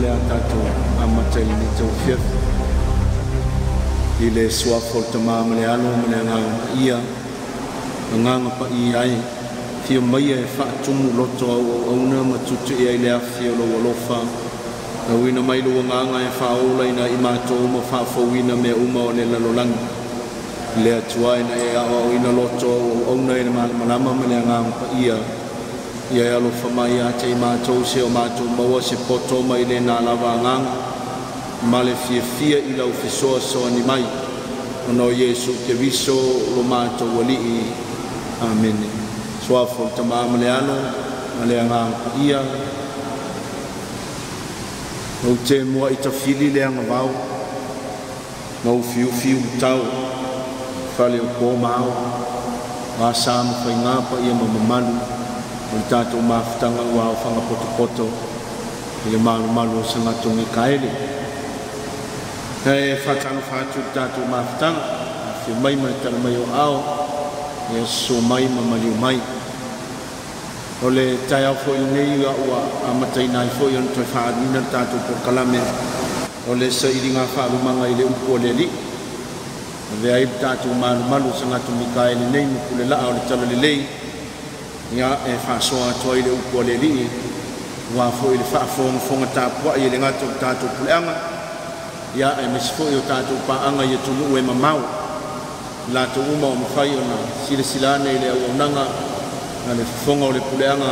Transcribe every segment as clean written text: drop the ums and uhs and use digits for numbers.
le atato amatai ni tau fiaf i le suafo te mamale alo me le ia nganga pa i ai fio mai e fa tumu loto au na matutu i ai le afio lo lofa na wina mai lo nganga e fa ola ina i mato mo fa fo wina me uma o le lalolang le atua ina e au ina loto au na ina malama me le nganga pa ia ia alo fa mai a te mato se o mato mo se poto mai le na lava nganga male fia i lau fisoa so ni mai ono Yesu ke viso lo mato wali amen suafo tama maleano maleanga ia o te mo ita fili le anga bau mo fiu tau fale ko mau asam fa ngapa ia mamalu o tato maftanga wa fanga poto ile malu sanga tungi kaele e fatang fatu tato maftanga fi mai mai o ao e so mai mamaliu mai ole taia fo nei wa amatai nai fo yon to fa ni tato por kalame ole sa iringa fa lumanga ile upo le li ve ai tato malu sanga tu mikael nei mu kule la ole talo le lei ya e fa so to ile upo le li wa fo ile fa fo ngata po ile ngato tato puleanga ya e misfo yo tato pa anga ye tu e mamau la tu uma o mfai ona silsilane ile o nanga na le fonga o le puleanga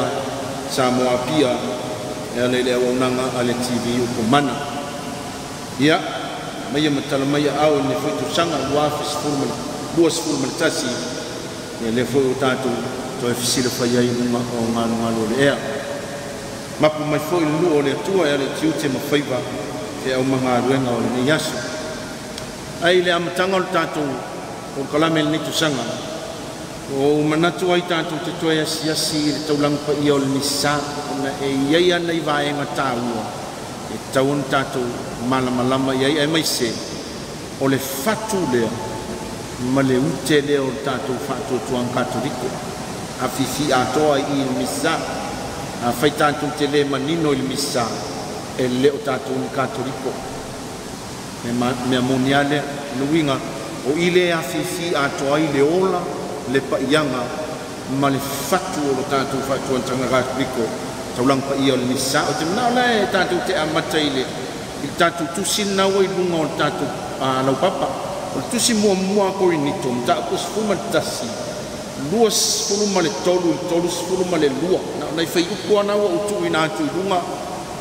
sa moa pia ele le o nanga ale TV o mana ya mai matala mai au ne foi tu sanga wa fis furman duas furman tasi le foi o tato to e fisile fa ia uma o ngalo le ea mapu mai foi lu o le tua ele tiute ma faiva e au manga ruenga o le yasu ai le amatanga o tato o kalame ni tu sanga o manatu ai tanto te toia siasi le taulang pa ia o le nisa na e ia nei vaenga taua e taun tato malama ia ai mai se o le fatu lea ma le ute lea o tato fatu tuang katoliko a fifi atoa i misa a fai tanto te le manino il misa e le o tato un katoliko me amoniale luinga o ile a fifi atoa i le ola le pa ianga ma le fatu o tato fatu antanga katoliko taulang pa ia o le misa o te mana le tato te amata ile il tato tusin na wai lunga o tato lau papa o tusi mua ko inito mta pus fuma tasi luas fuluma le tolu fuluma le lua na fai upo na o tu ina tu lunga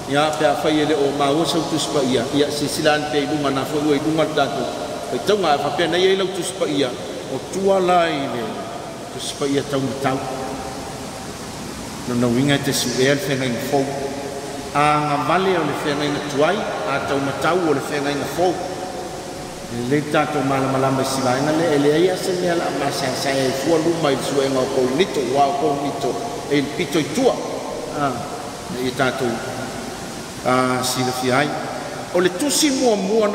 ya pe fai ele o ma o sa tus pa ia sisilan pe lunga na fo i lunga tato pe tonga fa pe na ia lau tus pa ia o tua lai le tus pa ia tau no winga te su el fe ngai fo a nga vale o le fe ngai tuai a tau matau o le fe ngai fo le tato mala si vai na le ia se me la ma sa e fu lu mai su e ngo ko nito wa ko nito e il pito i tua e tato si le fiai o le tusi mua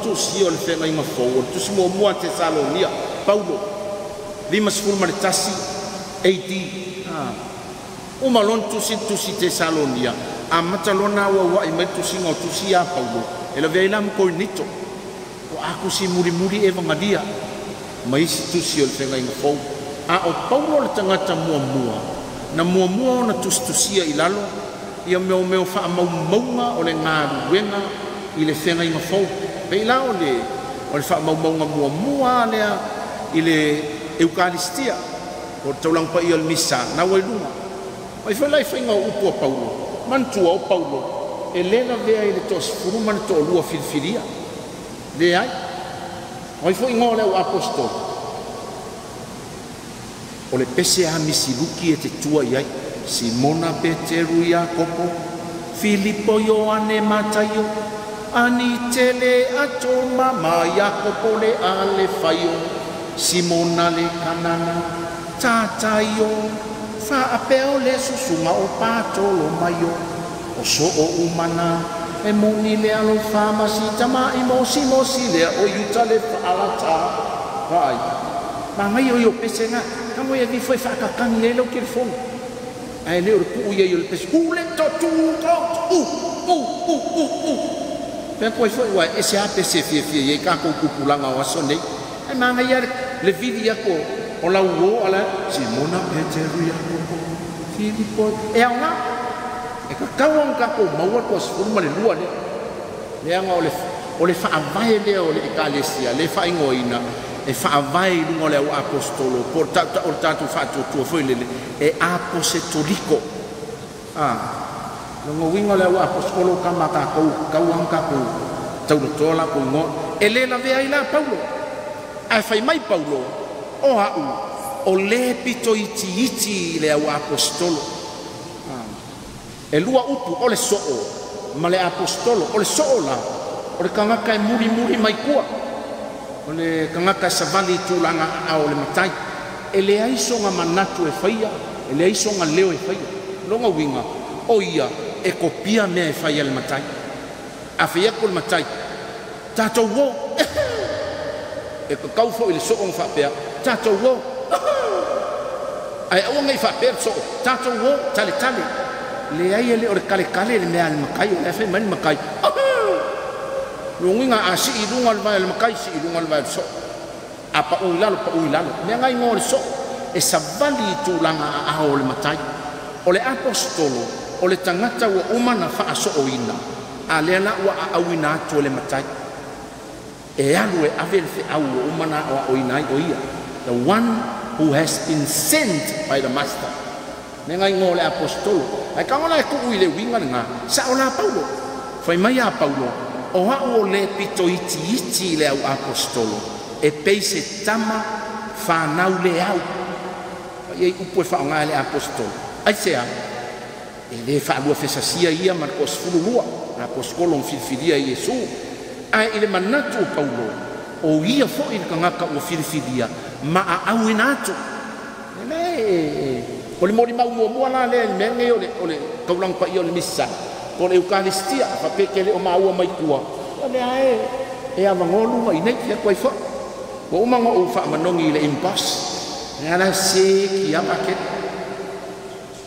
tu si o le fe ngai fo o tusi mua te Salonia Paulo lima sfulma le tasi AD o malon tusi te Salonia a matalona wa i mai tusi ngo tusi a Paulo e la veila mo ko nito o aku si muri e vangadia mai si tusi o le ngai fo o Paulo le tangata mua na mua na tusia i lalo ia meo fa maunga o le ngaru wenga i le ngai fo pe la o le fa maunga mua lea i le eukaristia o taulang pa i o le misa na wailunga mai fa lai fainga o upo Paulo mantua o Paulo e lena vea i le tos furuma le to lua filfilia le ai oi foi ngole o apostol o le pese a misiluki e te tua iai Simona Peteru Jacopo Filippo Ioane Mataio ani tele ato mama Jacopo le ale faio Simona le kanana tataio fa apeo le susunga o patolo maio o so o umana e moni le alo fama si tama i mosi le o yuta le alata rai ma ngai o pese nga kango ia vi foi fa kakang le lo kirfon ai le o pu ia yo le pese u le to tu Pea koe foi wa e se ape se fie e ka ko kupulanga o aso nei. Ai manga ia le vidi ako o la uo ala Simona Petru ia ko Filipo e anga e ka kawang ka ko maua ko se furma le lua le anga o le fa vai le o le ekalesia le fa ingoina e fa vai lungo le apostolo por tatu fatto tuo foi le e apostolico lungo wingo le apostolo kamata ko kawang ka ko tau tola ko ngo e le la vea ila Paulo ai fai mai Paulo o le pito iti le apostolo e lua upu o le soo ma le apostolo o le soo la o le kangaka e muri mai kua o le kangaka savali tūlanga a o le matai e le aisonga manatu e whaia e le aisonga leo e whaia longa winga o ia e kopia mea e whaia le matai a whaia ko le matai tātou wo e kaufo i le soo ng whapea tātou wo ai awa ngai whapea soo tātou wo tale le ai le o le kale le mea le makai o le whai mani makai Lunga a si ilunga le vai le makai si ilunga le vai so apa uilalo me ngai ngol so e savali tūlanga a o le matai o le apostolo o le tangata wa umana fa so oina a le na wa awina to le matai e alu e avel fe au umana wa oina oia the one who has been sent by the master me ngai ngol apostolo ai ka ngola ku uile winga nga sa ola Paulo foi mai a Paulo o hao le pito iti le au apostolo e peise tama whanau le au iei upo e whaonga le apostolo ai sea e le whaalua whesasia ia Marcos fululua apostolo filfilia Iesu ai ile manatu o Paulo o ia fo il kangaka o filfilia ma a au inatu o le mori mau mua la le menge o le kaulang pa i o le misa o le eukaristia fa peke le o maua mai kua o le ae e avangolu mai nei kia koe wha o umanga o wha manongi le impos e ala se ki amake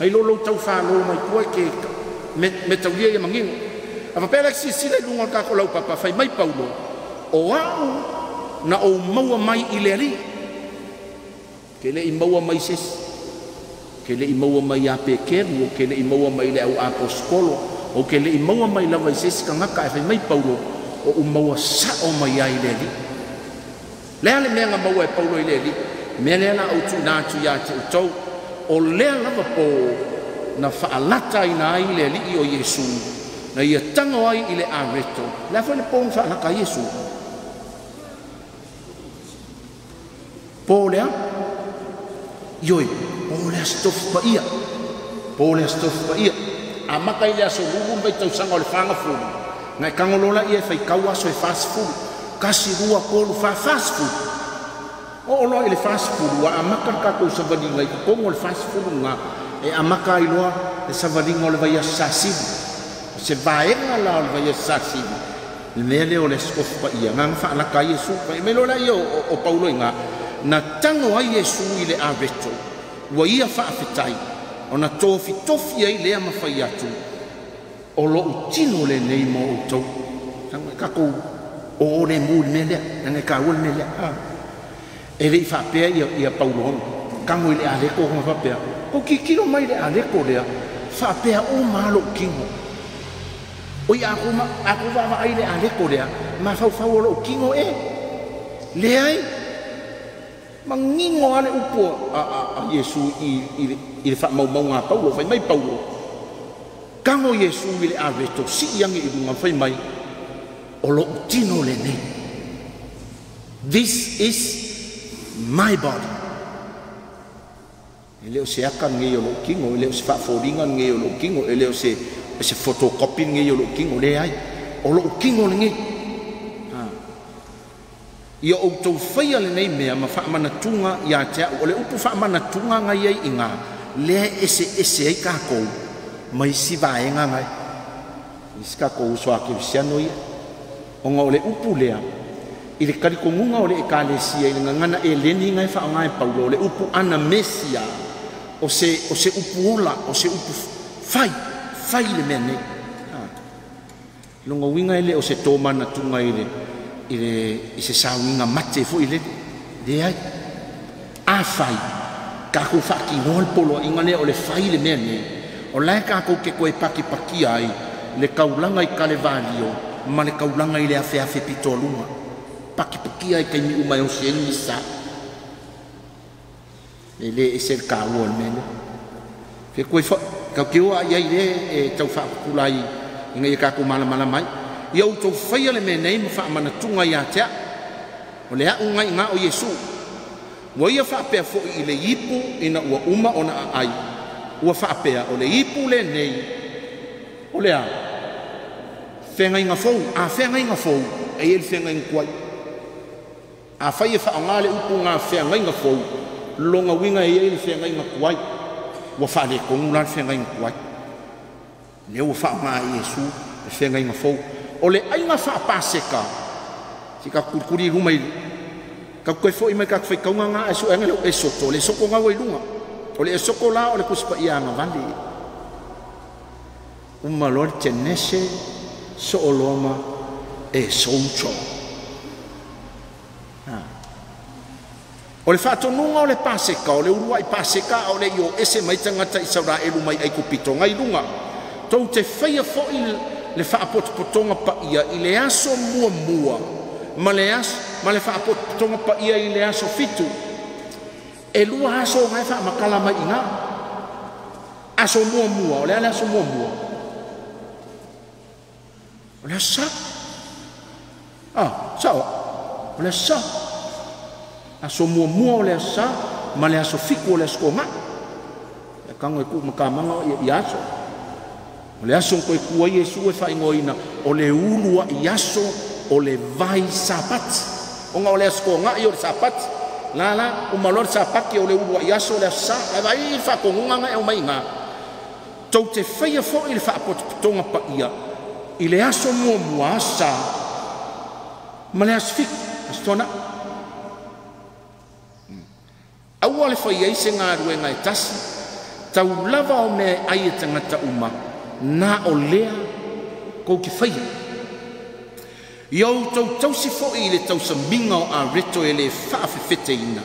ai lolo tau wha lo mai kua ke me tau lia i mangingo a fa pele si sile lunga kako lau papa fai mai Paulo o au na o maua mai i le ali ke le i maua mai ses ke le i maua mai a pekeru ke le i maua mai le au apostolo o ke le i maua mai lava i sesi ka ngaka e whai mai Paulo o maua sa o mai ai le li lea le mea nga maua e Paulo i le li mea lea na autu nātu ia te utau o lea lava po na whaalata i na ai le li i o Iesu na ia tango ai i le areto lea whai le po ng whaalaka Iesu po lea ioi po lea stofu pa ia a makai le aso lulu mai tau sanga o le whanga fulu ngai kangolola ia whai kau aso e fast food kasi rua kolu fast food o loa i le fast food a maka kako savadinga i kongo le fast food nga e a maka i loa le savadinga o le vai asasivu se vaenga la o le vai asasivu le mea leo le skofu pa ia ngang whaalaka Iesu pa me lola ia o Paulo inga na tango ai Iesu i le areto wa ia whaafetai o na tofi ai lea mawhai atu o lo utino le nei mo utou tanga kako o le muli me lea nanga ka ule me lea e le i whapea ia Paulo kango i le aleko kama whapea o kikiro mai le aleko lea whapea o malo kingo o i ako wawa ai le aleko lea ma whau o lo kingo le ai mangingo ale upo a Iesu i le wha mau ngā Paulo whai mai Paulo kango Iesu i le areto si iangi i runga whai mai o lo utino le nei this is my body e leo se aka nge o lo kingo e leo se whaaforinga nge o lo kingo e leo se photocopy nge o lo kingo le ai o lo kingo le nge ia o tau whaia le nei mea ma whaamanatunga ia te o le upu whaamanatunga ngai ai inga lea ese ai kākou mai si vaenga ngai isi kākou soa ke visiano ia o ngā o le upu lea i le karikongunga o le ekalesia i le ngangana e leni ngai whaonga e Paulo o le upu ana mesia o se upu ola o se upu fai le mea nei longa winga ele o se toma na tunga ile i se sawinga mate fo ile de ai a fai ka ko fa ki hol polo inga le o le fai le mene o la ka ko ke ko e paki paki ai le kaulanga i kale valio ma le kaulanga i le afe afe pitolunga paki paki ai kai mi umai o se ni sa le e se ka wol mene fe ko fa ka ke wa ia ile e tau fa kulai inga i ka ko mala mala mai ia o tau fai le mene ma fa mana tunga ia tea o le a unga inga o Yesu wa ia fa pe fo i le ipu ina ua uma ona ai ua fa pe o le ipu le nei o le a fenga inga fo a fenga inga fo e il fenga in kwai a fa ia fa ngale upu nga fenga inga fo longa winga e il fenga inga kwai ua fa le ko ngula fenga inga kwai le ua fa ma Yesu fenga inga fo o le ainga fa paseka sika kurkuri rumai ka koe fo i mai ka fai kaunga nga e su engele e soto le soko nga wai lunga o le e soko la o le kuspa ia nga vali uma lor tenese so oloma e soncho o le fato nunga o le paseka o le urua i paseka o le io ese mai tangata i saura elu mai ai kupito ngai lunga tou te faia fo i le fa potonga pa ia i le aso mua mua ma le fa potonga pa ia i le aso fitu e lua aso ngai fa makala mai inga aso mua mua o le aso mua mua o le sa o le sa aso mua mua o le sa ma le aso fiku o le skonga e kango e ku makamanga i aso o le aso koe kua Yesu e whaingoina o le ulua i aso o le vai sapati o nga o le askonga i o le sapati la o malor sapati o le ulua i aso o le asa e vai whakongunga e o mai ngā tau te whaia fo i le whaapotonga pa ia i le aso mua mua asa ma le asfik astona aua le whaia i se ngā ruenga e tasi tau lava o me ai e tangata uma na o lea kou ki whaia. Iau tau si fo i le tau sa minga o a reto e le whaafewhete ina.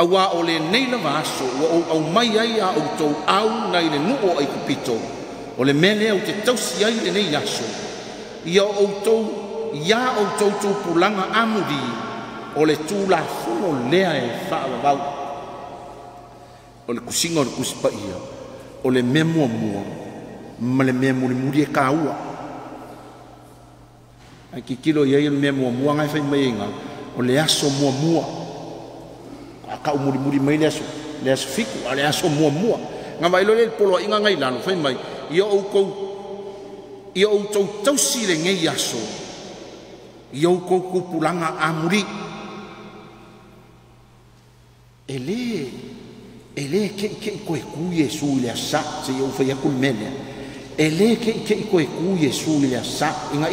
Awa o le neila vaso o au mai ai a o tau au na i le nuo ai kupito. O le mele au te tau si ai le nei aso. Ia o tau pulanga amuri o le tūla funo lea e whaavavau. O le kusinga o le kusipa ia. O le memua mua. Ma le mea muri e ka ua. Ai ki kilo ia le mea mua ngai whai mai inga. O le aso mua. A ka muri mai le aso fiku, a le aso mua. Nga mai lo le polo inga ngai lano whai mai. Ia o tau si le ngei aso. Ia o kou kupulanga amuri. Ele ke koe ku Yesu le asa se eu fai akul mele. Ele ke koe ku Yesu le asa inga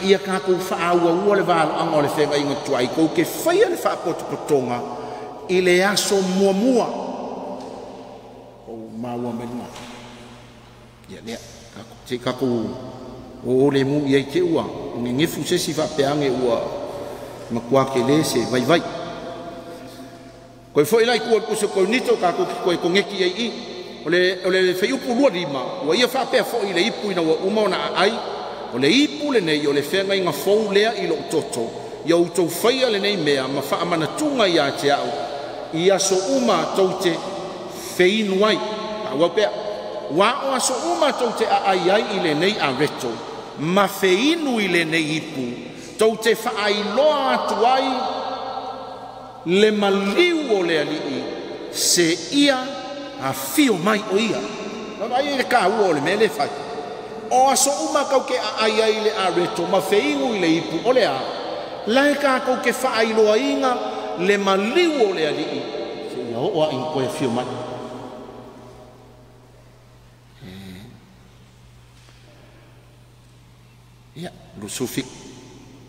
ia ka ko fa ua le val anga le fenga inga tuai ko ke fai le fa potonga i le aso mua o maua menga ia le te ka ko o le mu ia ke ua ngi fu se si fa peange ua makua ke le se vai koe foi lai ko se ko nito ka ko ngeki ai o le fai upu lua lima ua ia fa pe fo i le ipu ina ua uma ona ai o le ipu le nei o le whenga inga fau lea i lo toto ia o tau whaia le nei mea ma wha amana tunga i a te au i aso uma tau te wheinu ai wapea wa o aso uma tau te ai i le nei a reto ma wheinu i le nei ipu tau te whaailoa atu ai le maliu o le alii se ia a fio mai o ia ai le ka ua o le mele whai o aso uma kau ke ai le a reto ma wheinu i le ipu o le a lai ka kau ke whaailoa inga le maliu o le alii se ia o a in koe fio mai ia lo sofik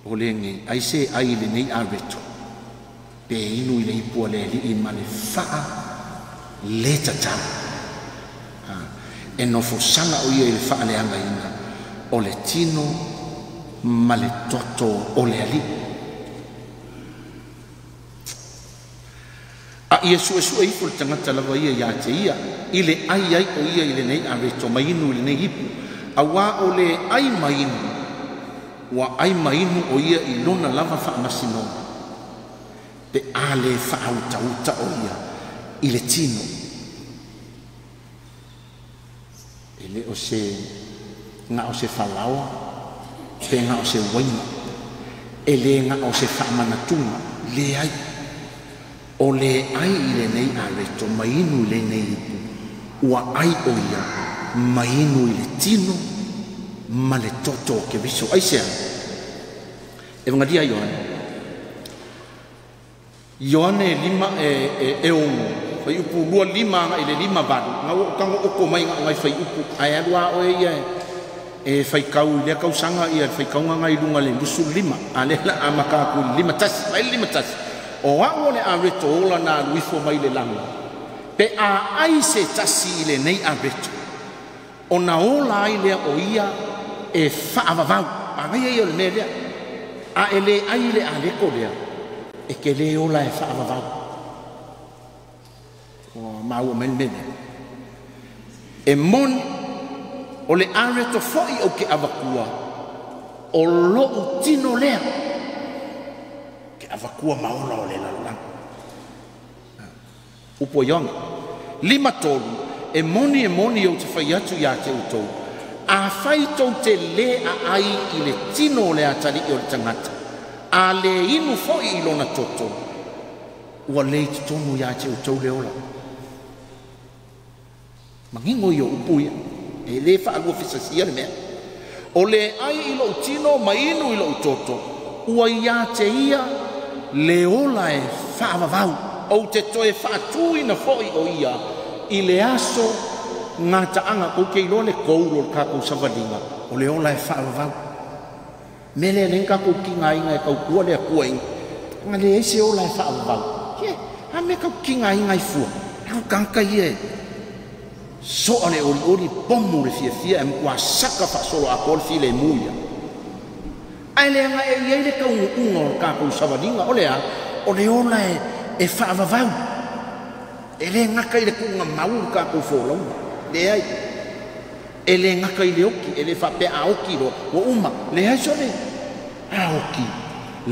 o le nge ai se ai le nei a reto pe inu i le ipu o le alii ma le wha le tata e no fo sanga o ia i le wha le anga ina o le tino ma le toto o le ali. A ia su e ifo le tangata lava ia te ia, i le ai o ia i le nei a reto mainu i le nei ipu, a wā o le ai mainu, wa ai mainu o ia i lona lava wha masino, pe a le wha auta o ia i le tino. E le o se, ngā o se whalawa, pe ngā o se waina, e le ngā o se wha manatunga, le ai, o le ai i le nei a reto mainu i le nei ipu, ua ai o ia mainu i le tino ma le toto ke viso. Ai sea, e vangadia Ioane lima e ongo, fai upu lua lima i le lima vadu, ngā o kango oko mai ngai fai upu, ai alua o e ia e fai kau i lea kau sanga ia, fai kau ngai lunga le lusu lima, a le la a makaku lima tasi, ai lima tasi. O wao le a reto ola na luifo mai le langa. Pe a ai se tasi i le nei a reto. O na ola ai lea o ia e whaavavau. A ngai ai o le mea lea. A e le ai le a leko lea. E ke le ola e whaavavau. O mau o mene. E mon o le a reto foi o ke avakua. O lo tino lea. Avakua maola o le lalang. Upo yonga. Lima tolu, e moni o te whai atu ia te utou. A whai tau te le a ai i le tino o le atari i o le tangata. A le inu foi i lona toto. Ua le te tonu ia te utou le ola. Mangingo i o upuia. E le wha alua fisasia le mea. O le ai i lo tino ma inu i lo toto. Ua ia te ia le ola e whaavavau, o te toe whaatui na foi o ia, i le aso ngā taanga kou kei loa le kouro le kākou savalinga, o le ola e whaavavau. Mele le kākou ki ngā inga e kau kua le akua inga, ngā le eise ola e whaavavau. Ke, a me kau ki ngā inga i fua, kau kanka ie. So ale ori pomu le fia e mkua saka whaasolo a kol fi le muia. Ai le anga e iei le kau unga o kākou savalinga, o lea, o le ola e whaavavau. E le ngaka i le kunga mau o kākou whōlaunga, le ai. E le ngaka i le oki, e le whape a oki ro, o uma, le ai so le, a oki,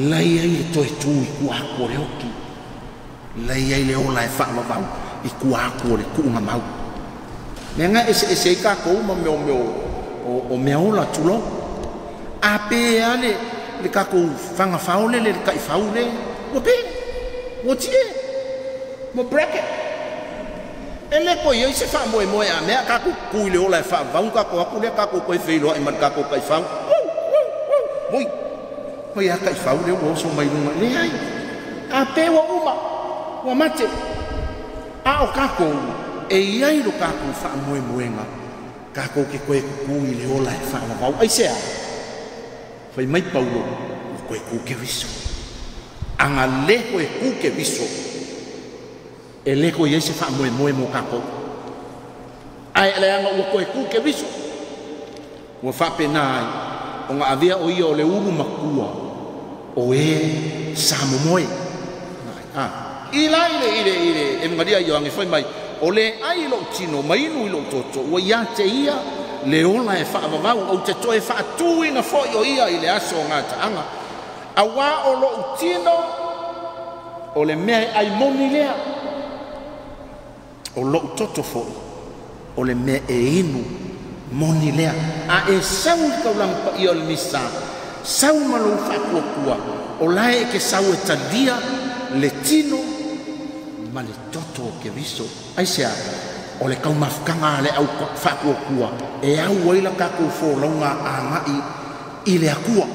lai ai le toe tū i kuako le oki. Lai ai le ola e whaavavau, i kuako le kunga mau. Le anga e se i kākou uma o mea ola tulou. A pe ale le kako fanga faule le kai faule mo pe mo tie mo bracket ele ko yo se fa mo a me kako ku le ola fa va un kako aku le kako ko feilo e mar kako kai fa moi mo ya kai faule wo so mai lunga le ai a pe wa uma wa mate a o kako e ai lo kako fa mo nga kako ke ko ku le ola fa va ai se fai mai paulo koe kuke viso. Anga le koe kuke viso. E le koe ese wha moe mo kako. Ai ele anga ua koe kuke viso. Ua whape nai. O ngā avea o ia o le uru makua. O e samo moe. Ile. E mgaria i o ange whai mai. O le ai lo tino, mainu i lo toto. Ua ia te ia. Le ola e whaavavau au te toe whaatui na foi o ia i le aso o ngā taanga. A wā o lo utino o le mea ai moni lea. O lo utoto foi o le mea e inu moni lea. A e sau i kaulampa i o le misa. Sau malo whakuakua. O lae e ke sau e talia le tino ma le toto o ke viso. Ai sea o le kau mafukanga le au whakuakua e au waila kako whōlaunga a ngai i le akua.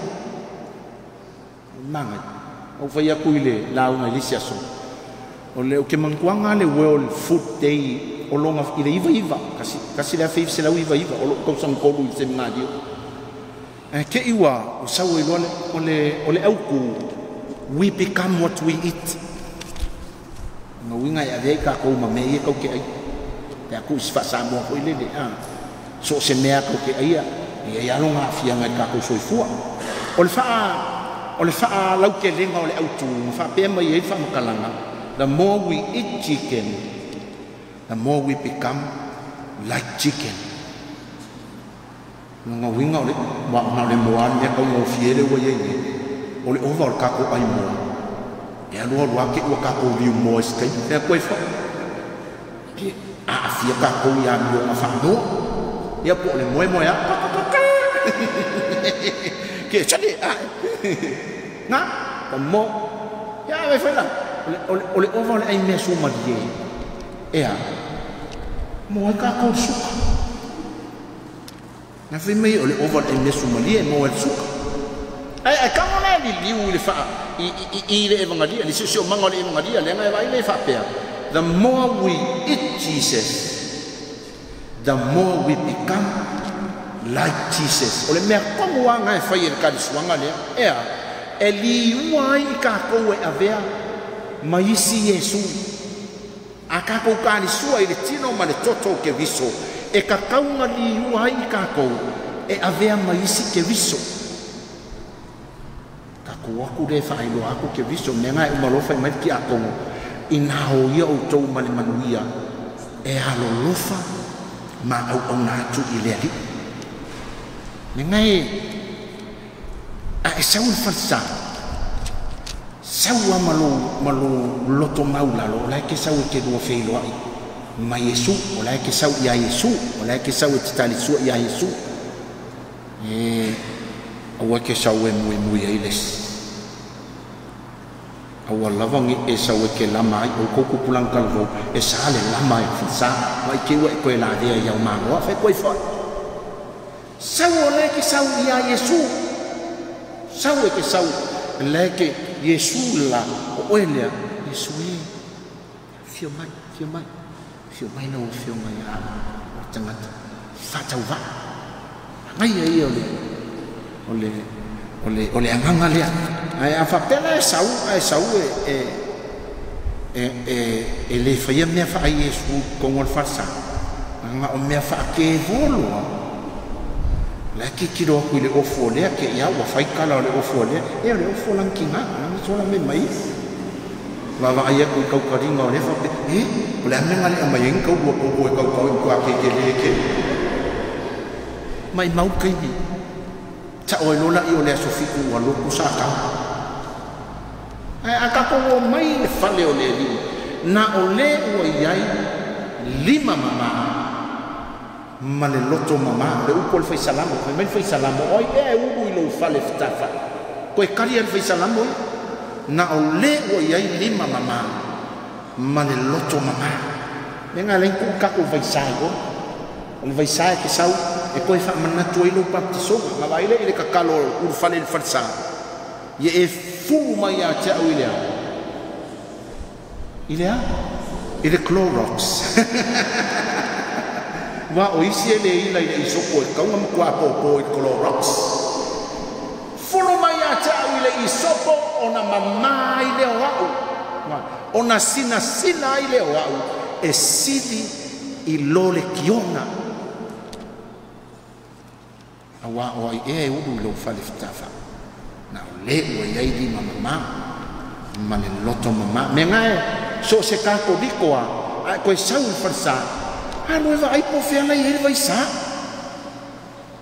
Mangai, o whai aku i le launga i lisi aso. O le o ke manguanga le World Food Day o longa i le iwa, kasi le awhiv se lau iwa, o lo kausang kolu i se mga dio. Ke iwa, o sau i loa o le auku, we become what we eat. Nga winga i avei kako ma me ia kau ke ai. Te aku si wha Samoa ko i lele. So se mea kau ke aia. ia longa fia ngai ka ko soifua o le fa lau ke lenga o le autu fa pe mai e fa makalanga. The more we eat chicken, the more we become like chicken. Nga winga o le wa na le moa ni ka o fiele o ye o le over ka ko ai moa e alo wa ke o ka ko vi mo skai e ko fa ki a fia ka ko ya mo a fa no ya po le mo ya ke chali a na mo ya ve fa la o le over le ai me so ma die e a mo ka ko su na fi me o le over le me so ma die mo su ai ka mo na li liu le fa i le evangelia le sio manga le evangelia le ngai vai le fa pe. The more we eat Jesus, the more we become like Jesus. O le mea kongo wa ngai fai e ka suanga le ea e li wai ka ko e avea mai si Yesu a ka ko ka ni sua i le tino ma le toto ke viso e ka kaunga li wai ka ko e avea mai si ke viso ka ko aku le fai lo aku ke viso me ngai o malo fai mai ki ako ina ho ia o tou male manuia e halo lofa ma au na tu i le ali ngai a e sau falsa sau malo loto maula lo la ke sau ke do fe lo ai ma Yesu o la ke sau ya Yesu o la ke sau tali su ya Yesu e o ke sau e mu ya iles awa lavangi e sa ke lama o koku pulang kalvo e sa le lama e fisa mai ke wa ko la dia ya ma wa fe ko fo sa o le ke sa ya Yesu sa o ke sa le ke Yesu la o ele Yesu e fio mai no fio mai a tanga fa tau va mai e ole anganga le ai a fa pela sau e le fai me fa Yesu con o farsa nga o me fa ke volo la ki kiro ku le ofo le ke ya wa fai kala le ofo le e le ofo lan kinga na so la me mai va ya ku kau ka ringa le fa o le me ngale mai en kau ko ku ke le ke mai mau kai ni ta o lola i o le sofiku wa lo ku sa ka a ka ko mai le fale o le li na o le o iai lima mama ma le loto mama le upo le fai salamo mai fai salamo oi e ubu i lo fale ftafa ko e kali al fai salamo na o le o iai lima mama ma le loto mama menga le ku ka ko vai sai go o vai sai ke sau e koe fa mana tu ilo baptiso ma vai le ka kalo u fale il farsa ye e fu mai a cha ilea ile Clorox wa o isi ele ila ile isopo ka ngam kwa po Clorox fu mai a cha ile isopo ona mama ile wao ona sina ile wao e sidi ilole kiona awa o e udu lo fale ftafa na le o ye di mama ma le loto mama me ngai so se ka ko dikoa ko sau farsa a no va ai po fe na ye vai sa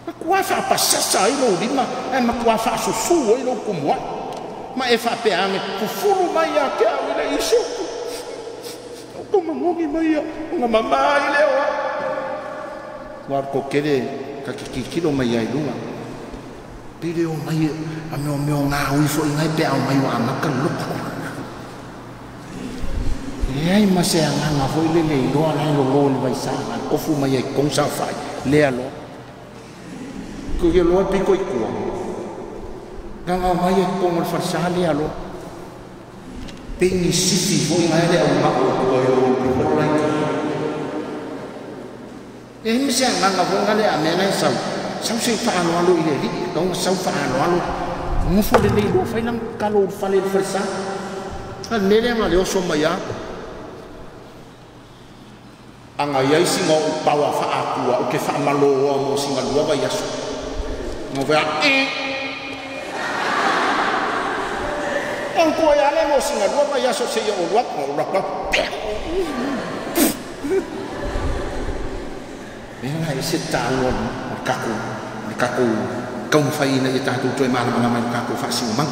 ma kwa fa pasasa i lo lima e ma kwa fa so su o lo kumwa ma e fa pe ame fu fulu mai a ke a le iso ko mangi mai a mama ile o war ko kede ka kilo mai ai lunga pide o mai a meu nga ui fo ngai pe au mai wa na kan lupa ai ma se nga foi le lo ana lo lo vai sa o fu mai ai kong sa fai le alo ko ye lo pi ko ku nga mai ai kong al farsa le alo pe ni sisi foi ngai le au ma ko yo ko lai e mi se nga foi ngai a me ngai sau se fa alo ile li donc sau fa alo mo fo le lo fai nam kalo fale farsa al nele ma le o so maya anga yai singa o pawa fa akua o ke fa malo o mo singa lua ba yaso ngova ang ko ya le mo singa lo ma ya so se yo lo Memang isi tahun kaku kau fai na ita tu tu malam malam kaku fasi mang.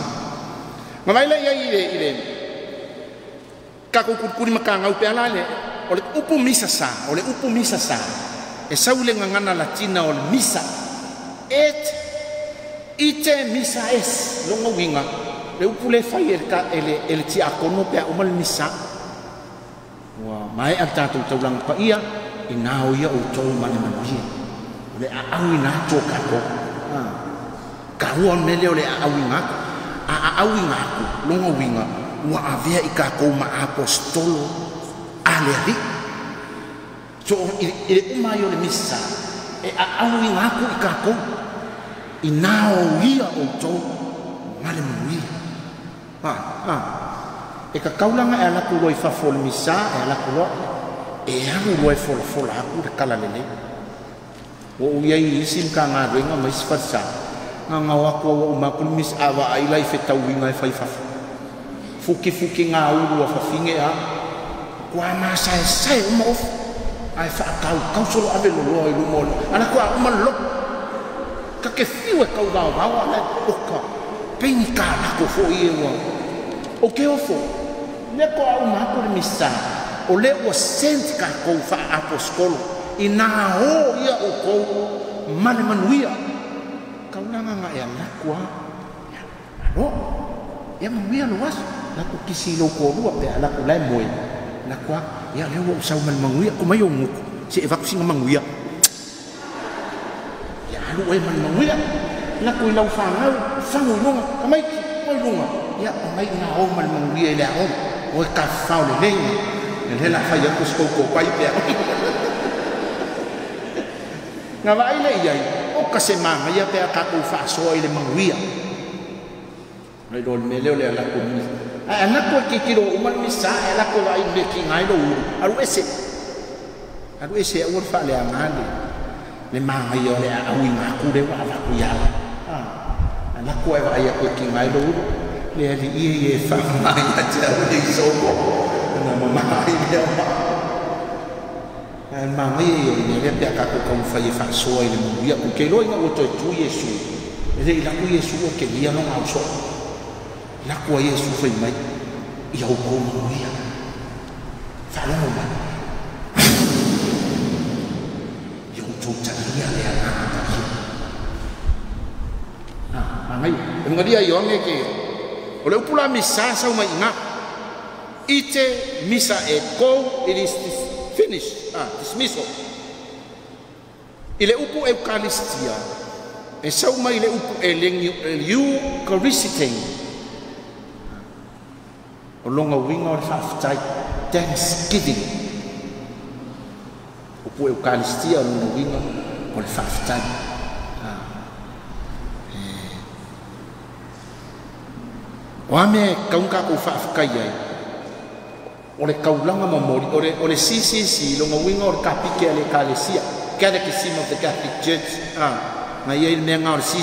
Ngamaila ya ile kaku kuri makanga upela le oleh upu misa sa e saule ngana latina ol misa ite misa es longo winga le upu le fai ele ti akono pe umal misa wa mai ata tu ulang pa ia inao ia utou mane manuia le awi na to kako karuan mele le awi ngaku longo winga wa avia ikako ma apostolo aleri so ile umayo le misa awi ngaku ikako inao ia utou mane manuia e ka kaulanga ala ku loi fa fol misa ala ku e anu loi fol aku de kala lele o yai isim ka nga renga mais farsa nga wako o makul mis awa ai lai fe tawinga fa fuki nga u fa finge a kwa ma sai uma of ai fa kau solo ave lo loi lu mol ana kwa uma lo ka ke fiwe kau da wa la o ka peni ka la ko fo ie wa o ke o fo le ko au makul misa o le o sent ka ko fa apostolo ina ho ia o ko mane manuia kau nanga nga ya la kwa alo ya manuia lo was la ko kisi lo ko lu pe ala ko lai moe la kwa ya le o sa man manuia ko mayo mu si vaksin manuia ya lu e man manuia la ko lau fa nga fa ngo no kamai ko lu ya mai na o man manuia le o ka fa le le le la fa ya ko pai pe nga vai le ia o ka se manga ia pe ka ko fa so ile manguia le dol mele le la ko mi ana ko ki kilo umal misa la ko vai le ki ngai do aru ese o fa le amale le manga ia le awi ma ku de wa la ku ya ana ko vai ya ko ki ngai do le ali ie fa ma ya ja ni so ko na mama ia mangi yo ni le pe ka ko kon fa ye fa so ile mu ya ku ke lo nga o to tu yesu ele la ku yesu o ke dia no au so la ku yesu fa mai ya o ko mu ya fa la ma yo tu ta dia le ana mangi ngai yo nge ke o le pula misa sa mai nga ite misa e ko it is finish dismissal ile upu eukaristia e sau mai ile upu eucharisting o longa winga o whaftai thanksgiving upu eukaristia o longa winga o whaftai o ame kaunga ko whafkai ai ole kaulanga mamori ole si longa winga or kapike ale kalesia catechism of the Catholic Church na ye menga or si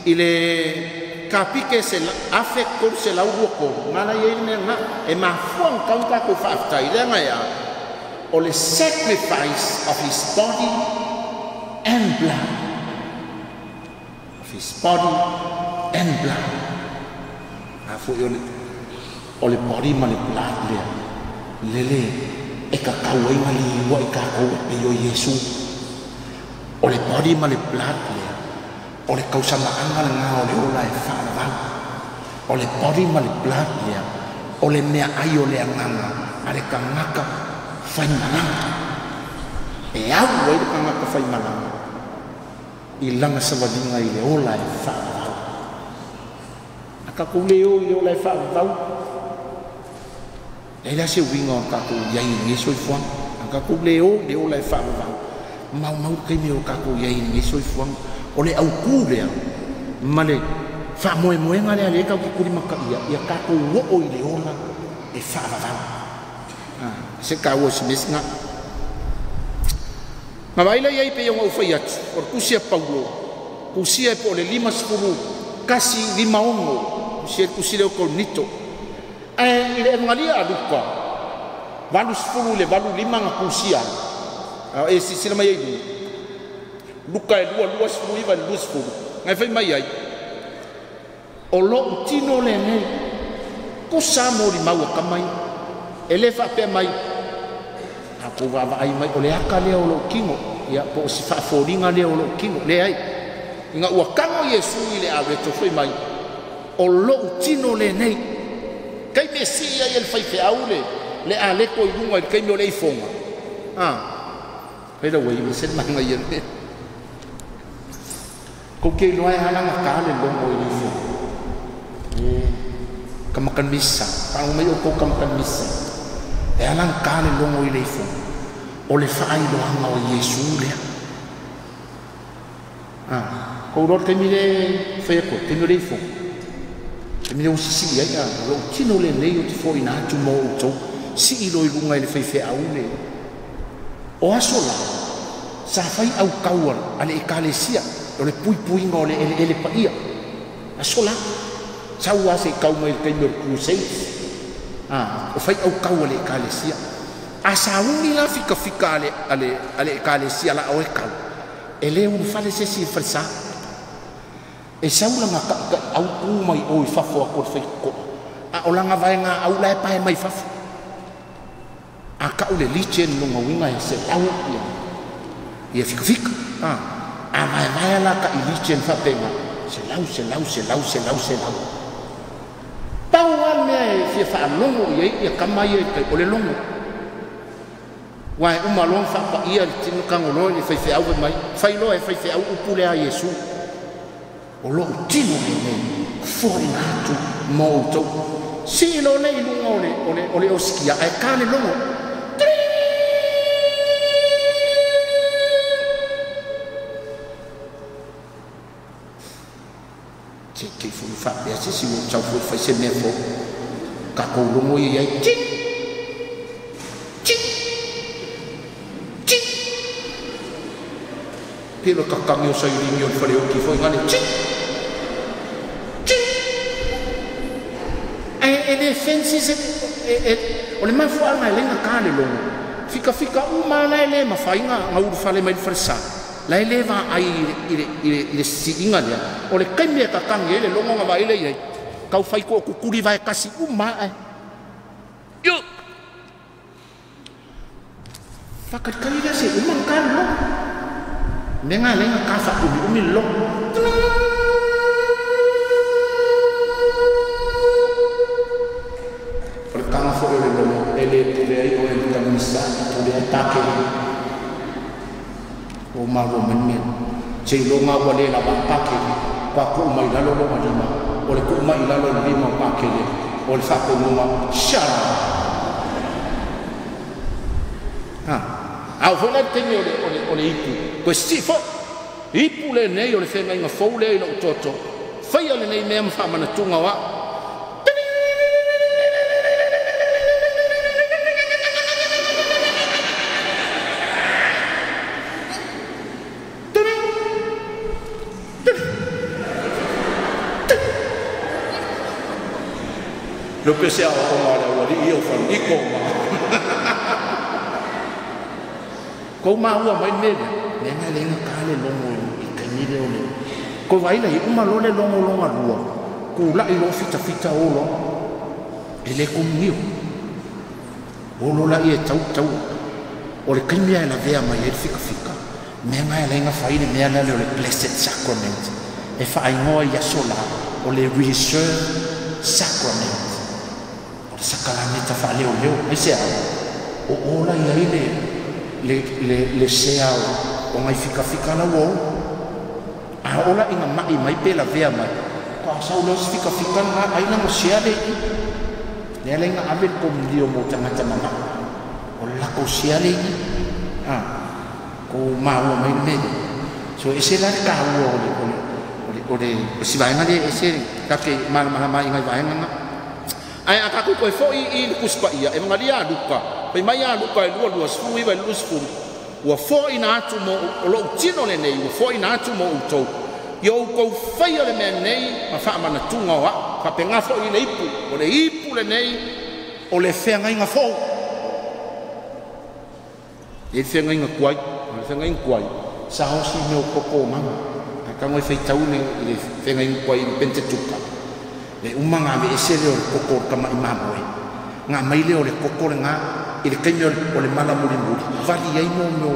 ile kapike se afe ko se la uoko ngana ye menga e mafuang kauka ko fafta ile nga ya ole sacrifice of his body and blood afu ole body male blood lele e ka kawai mali wa ka ko e yo yesu ole body male blood ole kausa maanga nga ole ola e fa va ole body male blood ole me ayo le nganga ale ka ngaka fai malanga e au we ka ngaka fai malanga ilanga sabadinga ile ola e fa va aka kuleo ile ola e fa va Ela se winga ka ko yai ni so fuang ka ko leo lai fa va mau ke me ka ko yai ni so fuang ole au ku le male fa moe ngale ale ka ko kuri maka ya ka ko wo o ile ola e fa va se ka wo se mesnga ma baila yai pe yo fai at por kusia paulo kusia po le 5 kasi 5 ongo kusia le kolnito le ngalia aluka valu 10 le valu 5 nga kusia sila mai ai luka e lua 10 iva lua 10 ngai fai mai ai o lo tino le nei ko sa mo ri mau kamai ele fa pe mai aku va ai mai o le aka le o lo kingo ia po si fa foringa le o lo kingo le ai inga ua kango Yesu i le awe to fai mai o lo tino le nei kai mesia ia le fai fe au le ale ko i lunga kai me o le fonga Pero way sen man ngayon kung kay loay halang akala long oy ni kamakan misa pang may upo kamakan misa halang kala long oy leifo o le faay lo hanga o Yesu le ko rot kay mire fay ko kay mire leifo kay mire usisi ay lo kino le nei o ti foi na tu mo to si ilo i lunga le fay fe au le o asola sa fai au kauar ale ekalesia o le pui ngole ele paia asola sa ua se kau mai kai mer crusade o fai au kau ale ekalesia asa uni la fika ale ekalesia la o kau ele un fale se si falsa e sa ula nga au ku mai o fa fo ko fai ko o langa vai nga au la pa mai fa aka ule lichen lunga winga se au ia fika vai la ka lichen fa penga se lau tau ane fia fa longo ia kamai e ole longo wai uma long fa pa ia tinu kangolo ni fai au mai fai lo e fai au upule a Yesu o lo tinu ne foi na tu mo to si lo nei lungo ole oskia e kane longo che fu fa ya si wo chau fu fa se ne fo ka ko lo mo ye ching pelo ka ka yo sai ri yo fa le o ki fo ngale ching e fences o le ma fu ana le nga ka le lo fika uma na le ma fa inga nga u fa le mai farsa la eleva ai ile singa dia o le kaime ka kangi ele longo nga vai le ye kau fai ko kukuri vai kasi uma yo fakat kali dia se umang kan lo nenga ka fa umi lo per kanga fo ele lo ele ai o ele kamisa ele atake o mago men sei longa wale la pake kwa ku mai la lo madima o le ku mai la lo lima pake le o le fa ko no sha au fo la teni o le ipu questi fo ipu le nei o le fenga inga fo le lo toto fai le nei me fa mana tunga wa lo que sea o mala o io fa nico ko ma wa mai ne nga le nga kale longo i kani le ole ko vai la uma lo le longo lua ku la i lo fita o lo ele ko mio o lo la i tau o le kani la vea mai e fika me nga le nga fai le me le blessed sacrament e fa ai ngoi ya sola o le reserve sacrament sakalaneta fa leo e se o ola ia le se o mai fika na wo ola inga mai pela vea mai ko sa o fika na ai na mo se le lenga ave ko ndio mo tanga mama o la ko se ale ko ma o mai ne so ese la ka o le si vai ngale ese ka ke mal mai ngai vai ngana ai akaku ko fo i kuspa ia e ngalia luka pe mai a luka e lua sfu i vai lusfu wa fo ina atu mo lo tino le nei wa fo ina atu mo to Yo ko fai le me nei ma fa mana tunga wa fa penga fo i le ipu le nei o le fenga inga fo e fenga inga kwai le fenga inga kwai sa ho si no ko manga ka ngoi fai tau le fenga inga kwai pente tuka le umanga me ese le ko ka mai mamoi nga mai le o le ko nga i le kaimio o le mala muri vali ai no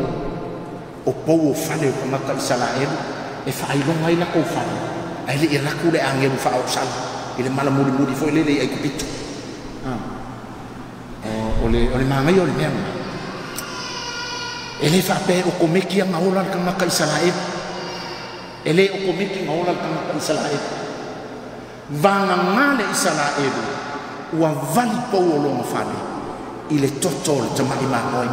o pou o fale o maka Israel e whailonga i lako whare. Ai le i laku le angeru wha au sala. I le mala muri fo i le ai kupito. O le mangai o le mea. E le whape o komeki a ngaola ka maka Israel. E le o komeki ngaola ka maka Israel. Vanga ngale Israel. Ua vali pou o longa whare. I le toto le tamai mahoi.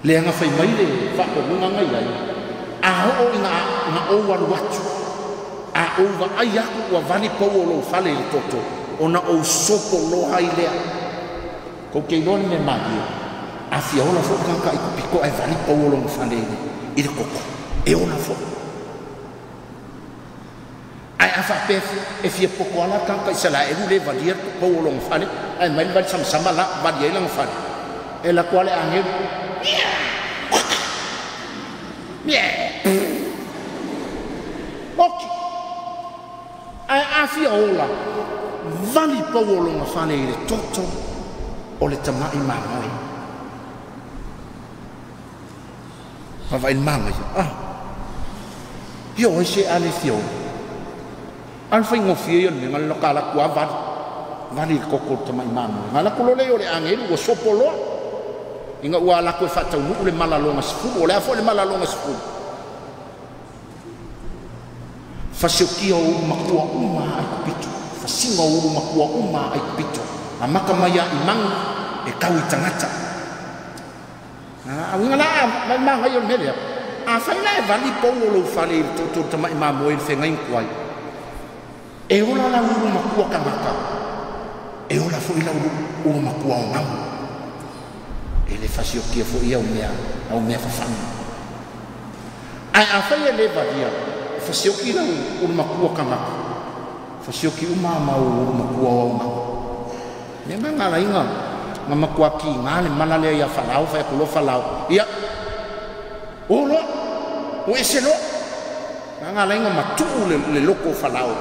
Le anga whai mai le whako runga ngai ai. A ho nga o waru watu. A o wa ai aku ua vani pou o lo whale le toto. O na o sopo lo hai lea. Ko kei loni me mahi. A fia ola fo kanka i kupiko ai vani pou o lo whale i le koko. E ona fo. Ai a whape e fia poko ala kanka i sala e rule valia pou o lo whale. Ai mai vali sama la valia i lang whale. E la kuale angeru. Ok. Ai afia ola vali pou o longa whane i le toto o le tamai mamoi. Pawai mamai. Yo e se ale fio. An fai ngofia yo me ngal lokala kua vali koko tamai mamoi. Ngala kolole o le angelu o sopoloa. Inga ua la koe whatau nuu le malalonga sifuru. O le afo le malalonga sifuru. Fasiokia o uru makua ai kupito. Fasinga o uru makua ai kupito. A maka maya i mangu e kau i tangata. Awinga la manga i o melea. A whaina e vali pou o lo whale i toto tamai mamoe i whenga inkuai. E ola la uru makua ka maka. E ola fo ila uru makua o ngamu. E le fasiokia fo ia au mea whawhanga. Ai a whaia le vadia. Fasioki la uru makua ka maka. Fasioki mau uru makua o ngamu. Nena ngala inga. Nga makua ki ngale manalea ia whalau. Whai kulo whalau. Ia. Olo. O ese lo. Nga ngala inga matuu le loko whalau.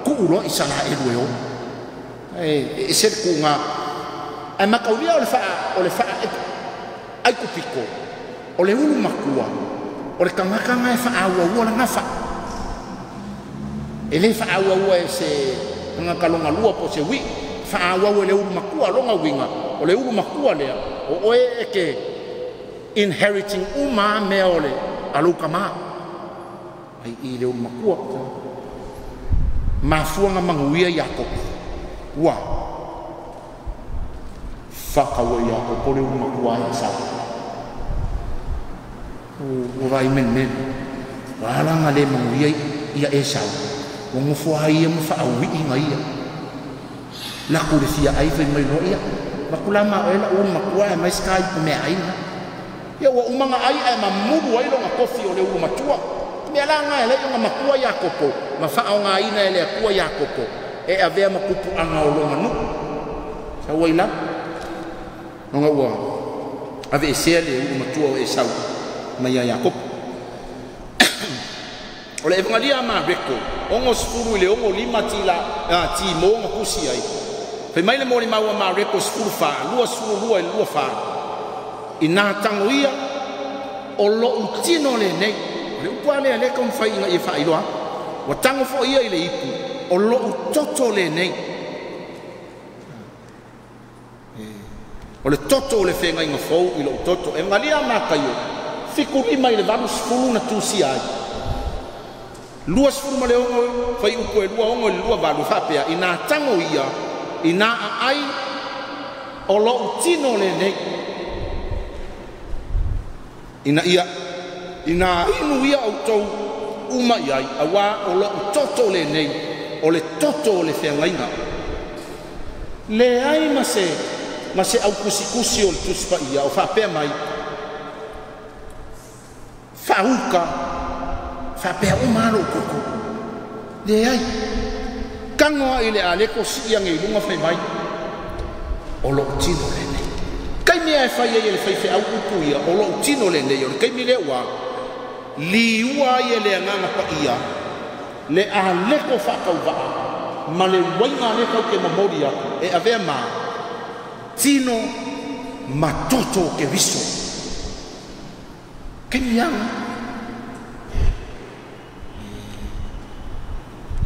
Ku ulo isala e o. E se ku nga. Ai makaulia o le wha ai kupiko. O le uru makua. O le kangakanga e wha aua la ngafa. E le wha aua e se ngakalonga lua po se wi. Wha aua e le uru makua longa winga. O le uru makua lea. O oe e ke inheriting mea o le aluka maa. Ai i le uru makua. Mafuanga manguia Yakopo. Ua. Whakaua Yakopo le uru makua e sa. O rai men. Waalanga le manguia ia e sa. O ngofua ia mo whaawi inga ia. Laku le fia ai whai mai no ia. Makulama o ela uru makua e mai skai po mea aina. Ia ua umanga ai e mamuru ai longa kofi o le uru matua. Mea langa e leo nga makua Yakopo. Ma whao ngā ina e le akua Yakopo. E a vea makupu anga o longa nu. Sa ua ila. Nonga ua. Ave e sea le uru matua o e sau. Mai a Yakopo. O le evangalia ma reko. Ongo sifuru le ongo lima ti mo ongo kusi ai. Fai mai le mori maua ma reko sifuru wha. Lua sifuru lua e lua wha. I nā tango ia. O lo utino le nei. Le upua lea le kam whai inga i wha iloa. Wa tango fo ia i le ipu. O lo utoto le nei. O le toto o le whenga inga fau i lo utoto. E ngalia ma kaio. Fiku rima i le valu sifuru na tusi ai. Lua sifuru ma le ongo. Whai upu e lua ongo i lua valu whapea. I nā tango ia. I nā ai. O lo utino le nei. Ina ia. Ina inu ia au tau uma iai. Awa o lo toto le nei. O le toto o le whengainga. Le ai ma se au kusikusi o le tuspa ia. O whapea mai. Whahuka. whapea o maro koko. Le ai. Kangoa i le ale ko si ia ngai lunga whai mai. O lo tino le nei. Kai mea e whai e le whai whai au upu ia. O lo tino le nei. Kai mi le ua. Liua i le anganga pa ia. Le a leko whakau waa. Ma le wainga le kau ke mamori aku. E avea maa. Tino matoto ke viso. Kai mi anga.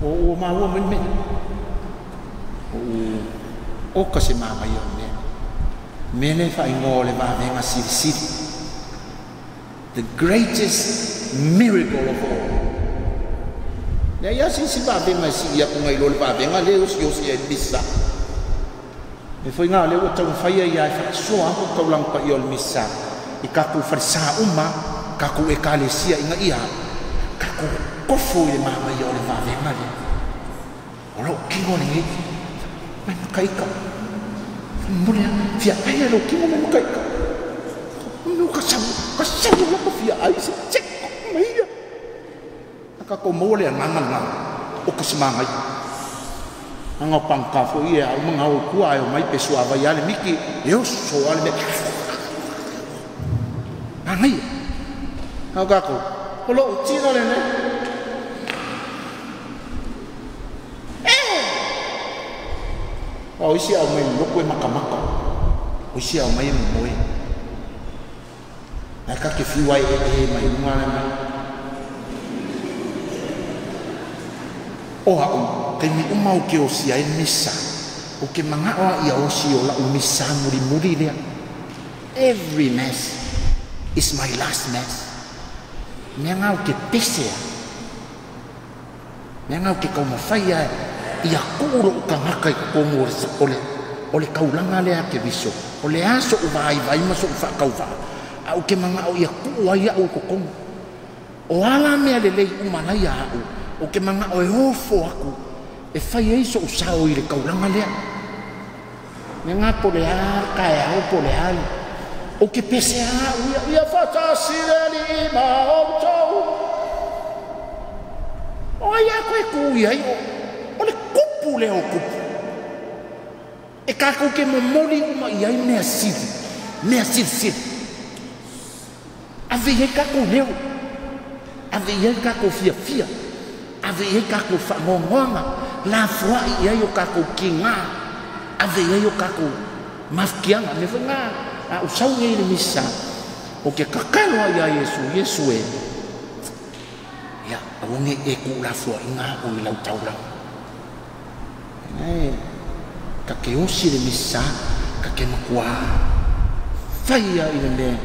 O maua men men. O kasi mama yon me. Mele fa ingole ba venga siri siri. The greatest miracle of all. Ya ya si ba venga siri ya kungai lo ba venga le os yo si missa. E foi nga le o tau faia ya fa so a ko taulang pa yol missa. Ikaku farsa uma kaku ekalesia inga ia. Kaku kofu le mama yo le va venga le. Olo kingo ni men kaika. Mulher, via ai lo kingo men kaika. No kasamu la via ai se check meia. Aka ko mole nganga o kasimanga. Anga pangka fo ia o manga o kua o mai pesua vai ale miki eu so ale me. Angai. Aka ko. Olo tino le ne. O isi au mai loko e makamaka. O isi au mai moe. Na ka ke fiwa e mai ngana na. O ha o ke mi umau ke o sia e misa. O ke manga o ia o si o la o misa muri lea. Every mass is my last mass. Menga o ke pesea. Menga o ke kau mawhaia ia kuro ka ngaka i kukongo o le kaulanga lea ke viso. O le aso o vai maso o whakau wha. Au ke manga o ia kua ia o kukongo. O ala mea le lei umanai a au. O ke manga o e hofo aku. E whai eiso o sao i le kaulanga lea. Me ngā po le a kai au po le ai. O ke pese a ia whatasire li ma o tau. O ia koe kui ai o le kupu leo kupu. E kako ke momoli uma iai mea siri. Ave iai kako leo. Ave iai kako fia. Ave iai kako whangongonga. La fua iai o kako kinga. Ave iai o kako mafkianga. Me whanga a usau iai le misa. O ke kakaloa ia Yesu e. Ia, awonge e ku la fua inga o ilau taulau. Ka ke osi le misa, ka ke makua whaia i le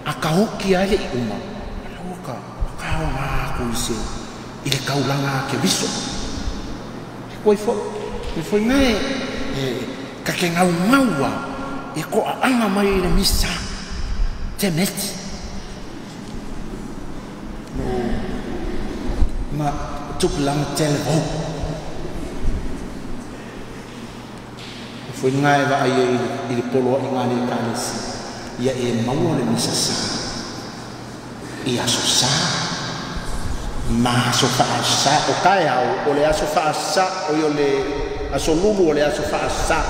a ka hoki ale i uma. Alau ka kao ngā ko i se i le kaulanga ke viso. Koe foi ngai ka ke ngau ngaua e ko a anga mai i le misa te meti. Ma tukulanga tele hau. Foi ngai va ai i polo i ngani kanisi. Ia e maua le misa sa. Ia so sa. Ma so fa sa o kai au o le aso fa sa o yo le aso lulu o le aso fa sa.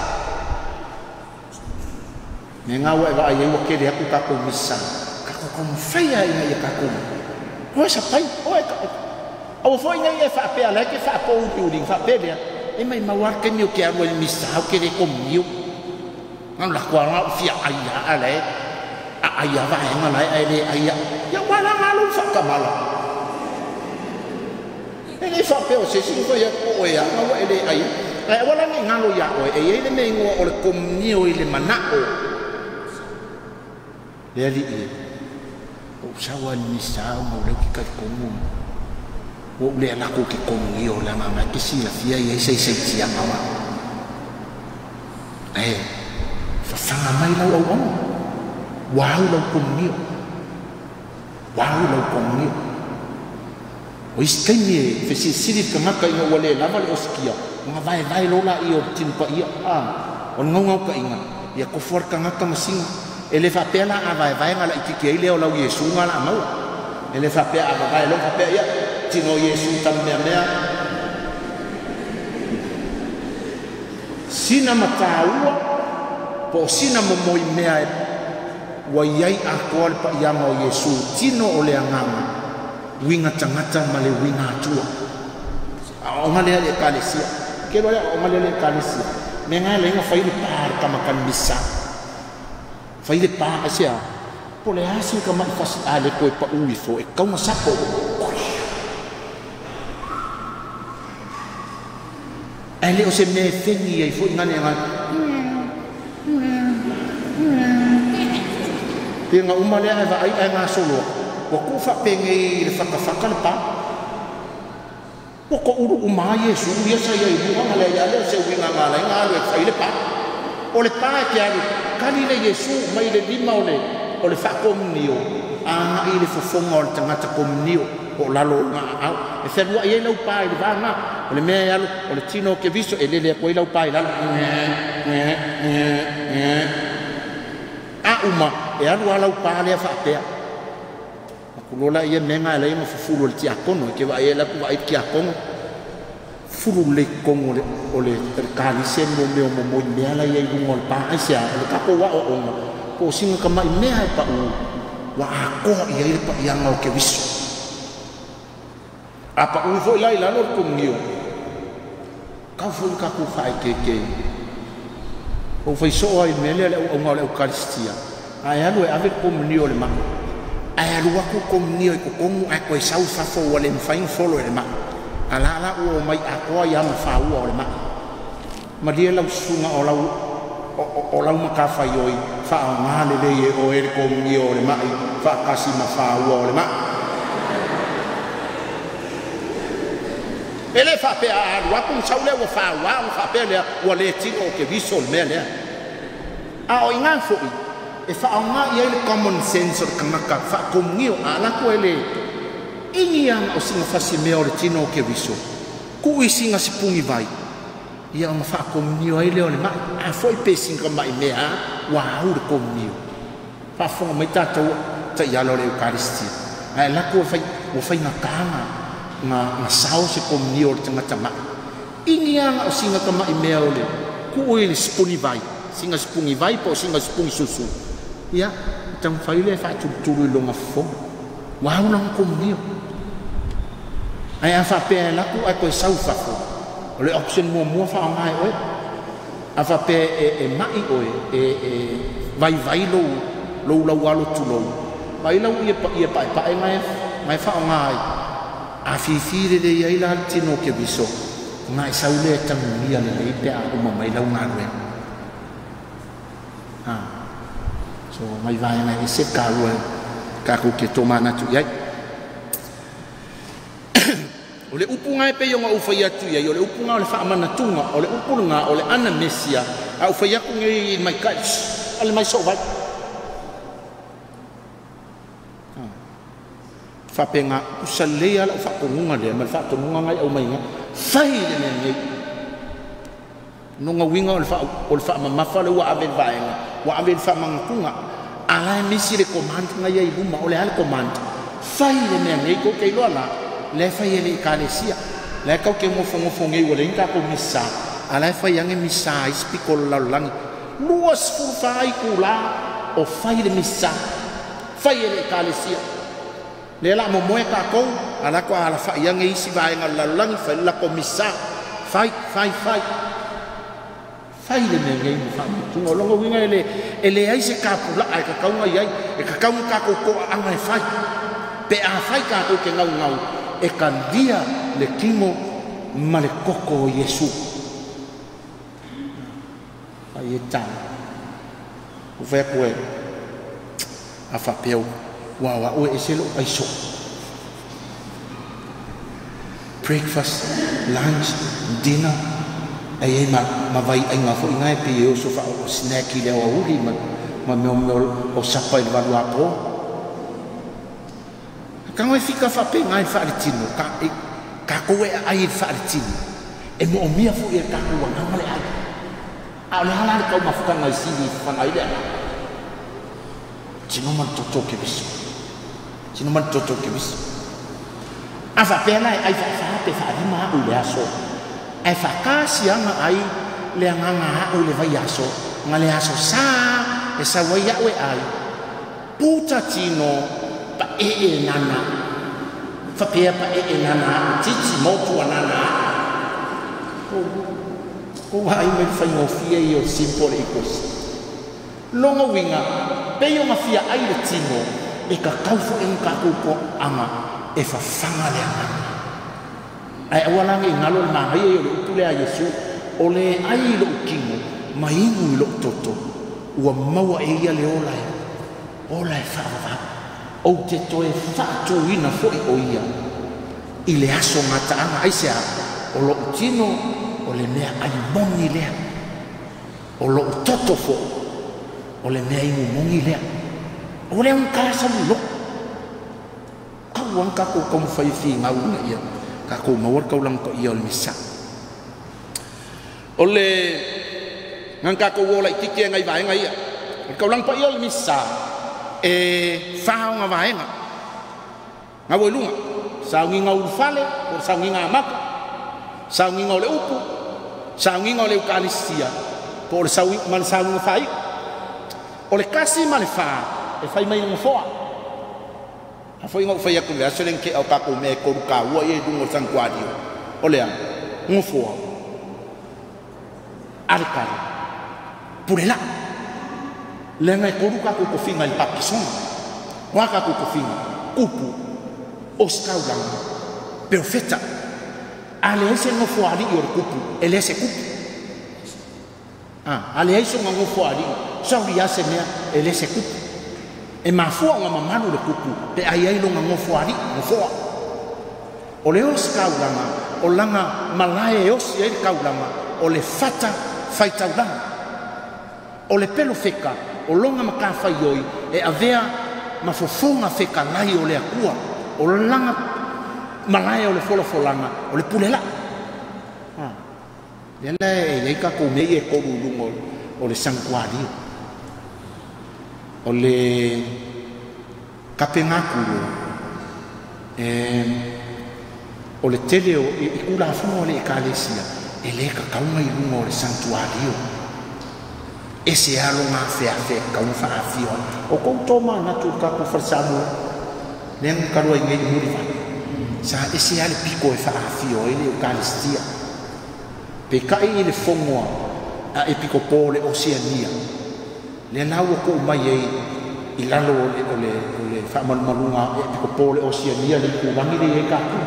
Me ngau e va ai o ke le aku ka ko misa. Ka ko ko faia i ngai ka ko. Ko sa pai o e ka. O foi ngai e fa pe ala ke fa po u ring fa pe le. E mai mawar ke mi o ke aro el misa o ke re komio. Ngan la kwa nga fia aya ale. Aya va nga lai ale aya. Ya wala malu fa kamala. Ele fa pe o se si ko ya ko ya nga ele aya. E wala ni ngalo ya o e ele me ngo o le komio ile manao. Le ali e. O sawa ni sa mo le ki ka komu. O le ala ko ke kongi o la mama ke si la fia ia sei tia mawa. Fa fanga mai lau au. Wau lau kongi. O iskai me fe si siri ka ngaka i wale lava le oskia. Nga vai lola i o timpa ia. O ngau ka inga. Ia ko for ka ngaka masinga. Ele fa pela a vai nga la ikiki ai leo lau Yesu nga la mau. Ele fa pe a vai lo fa pe ia. tino Yesu tam mea sina mataua po sina momoi mea wa iai ako al pa ianga o Yesu tino o le anganga winga tangata ma le winga atua o ngale le kalesia ke lo o ngale le kalesia me nga le nga fai le par ka makan misa fai le pa asia po le asi ka ma fas ale ko pa ui fo e ka sapo ele o se me fengi ai fo ngane nga Tinga umale ai vai ai nga solo. Wa ku fa pengi le fa le pa. Wa ko uru uma Yesu ya saya ibu ngale ya le se winga ngale ngale fai le pa. O le pa ke ai kali le Yesu mai le lima o le fa komnio. A i le fofonga o tangata komnio o lalo nga au. E se lua ye lau pa i va nga. O le mea alu o le tino ke viso e le ko i lau pa i lalo. A uma e alu alau pale fa pea akulola ia menga le mo fulu le tia kono ke va ia ku vai tia kono fulu le kono le ole kali sen mo mo mea ia ngol pa sia le kapo wa o po singa kama mea pa u wa ko ia ile pa ia ngau ke viso apa u vo lai la no kumio ka fu ka ku fai ke o foi so ai mele o ngol eukaristia ai alu e ave komunio le ma ai alu aku komunio ko komu ai ko sau fa fo wale mfain folo le ma ala o mai ako ya ma fa o le ma dia la sunga o la ma ka fa yoi fa ma le le o e komunio le ma fa kasi ma fa o le ma ele fa pe alu aku sau le o fa pe le o le tino ke visol mele a o inga fo e fa nga ia le common sense o kanaka fa komngio ala ko ele ingiang o singa fasi me o tino ke viso ku isinga sipungi vai ia nga fa komngio ai le ma a foi pe singa mai mea wa u le komngio fa fo mai tato ta ia lo le eukaristia ai la ko fai na kanga na sao se komngio o tanga tama ingiang o singa kama i mea o le ku ile sipungi vai singa sipungi vai po singa sipungi susu ya tang fai le fa tulu longa fo wa una komnio ai fa pe la ku ai ko sau fa fo le option mo fa ngai oi a fa pe e mai oi vai lo walo tulo vai lo ia pa ngai fa ngai a fi de ia ila tino ke biso ngai sau le tang ia le pe a mo mai lo ngai so mai vai na se ka ku ke toma na tu ia o le upunga e pe yo nga ufa ia tu ia o le upunga o le fa mana tunga o le upunga o le ana mesia a ufa ia ku ngai mai ka ale mai so vai fa penga usalea la fa kunga le mal fa tunga ngai au mai nga fai le ngai no nga winga o le fa ma fa le wa ave vai wa ave fa mangunga ala misi le command ngai ai buma o le al command fai le ngai ko ke lo ala le fai le kalesia le ka ke mo fongo ngai o le inka ko misa ala fai yang misa ispiko la lang luas fu fai kula o fai le misa fai le kalesia le la mo ka ko ala ko ala fai yang isi vai ngal la lang fai la ko misa fai fai le ngai mo fa tu ngolongo winga ele ai se ka pula ai ka kaunga ai e ka kaunga ka ko anga fai pe a fai ka ko ke ngau e kan dia le kimo male koko Yesu ai ta o ve ko a fa peu wa o e se lo ai so breakfast lunch dinner ai ma vai ai nga fo ngai pe yo so fa o snack ile o uri ma me o sapa il va po ka ngai fika fa pe ngai fa tino ka ko ai fa tino e mo mia fo e ka ko nga male ai a le hala ka ma fuka ngai sidi fa ngai le sino man toto ke biso Afa pena ai fa pe fa di ma u le aso. Ai fa kasianga ai le nganga u le vai aso. Ngale aso sa e sa wai we ai. Puta tino pa nana. Fa pe pa nana titi mo tu nana. Ko ai me fa no fia io simple ecos. Longa winga pe yo ma fia ai le tino e ka kaufu en ka ko ama e fa fanga le ama. Ai awala ngi ngalo ma ai yo le tule a Yesu o le ai lo kingo mai ngu lo toto ua maua e ia le ola e fa o te to e fa to ina fo o ia i le aso ngata anga ai se o lo tino o le mea ai moni lea o lo toto fo o le mea ingu mongi lea o le un kasa lo kau angka ko kom fai fi ngau na ia ka ko mawar kau lang ko ia misa o le ngangka ko wola ikike ngai vai ngai ia kau lang pa ia misa e fa nga vai nga ngau lunga sa ngi ngau fale o sa ngi ngamak sa ngi ngau le upu sa ngi ngau le eukaristia por sa ngi man sa ngi fai o le kasi ma le fa e fai mai ngo foa a foi ngo fai aku le aselen ke au ka ko me ko ka wa e dungo san quadio o le ngo foa arka purela le ngai ko ka ko finga il pakison wa ka ko finga upu oskaulang perfetta ale ese ngo foa ali yor kupu ele ese kupu ale ese ngo foa ali sauri ase me ele ese kupu e mafua nga mamalu le kupu pe ai lo nga ngofo ali ngofo o le os kaulanga o langa malae os e kaulanga o le fata faitaulanga o le pelo feka o longa maka fai oi e avea mafofonga feka lai o le akua o langa malae o le folanga o le pulela le ka ko me e ko lungo o le sanguari o le kapengaku o le tele o i kula fumo le ekalesia e le ka kaunga i lungo o le santuario e se alo ngā whea kaunga whaafio o koutoma natu ka ko whasamu le ngarua i ngei muri whai sa e se ale piko e whaafio e le ekalesia pe kai i le fongoa a e piko po le Oceania le lawa ko mai ai i lalo o le whaamalmalunga e piko po le Oceania le kulangi le e kaku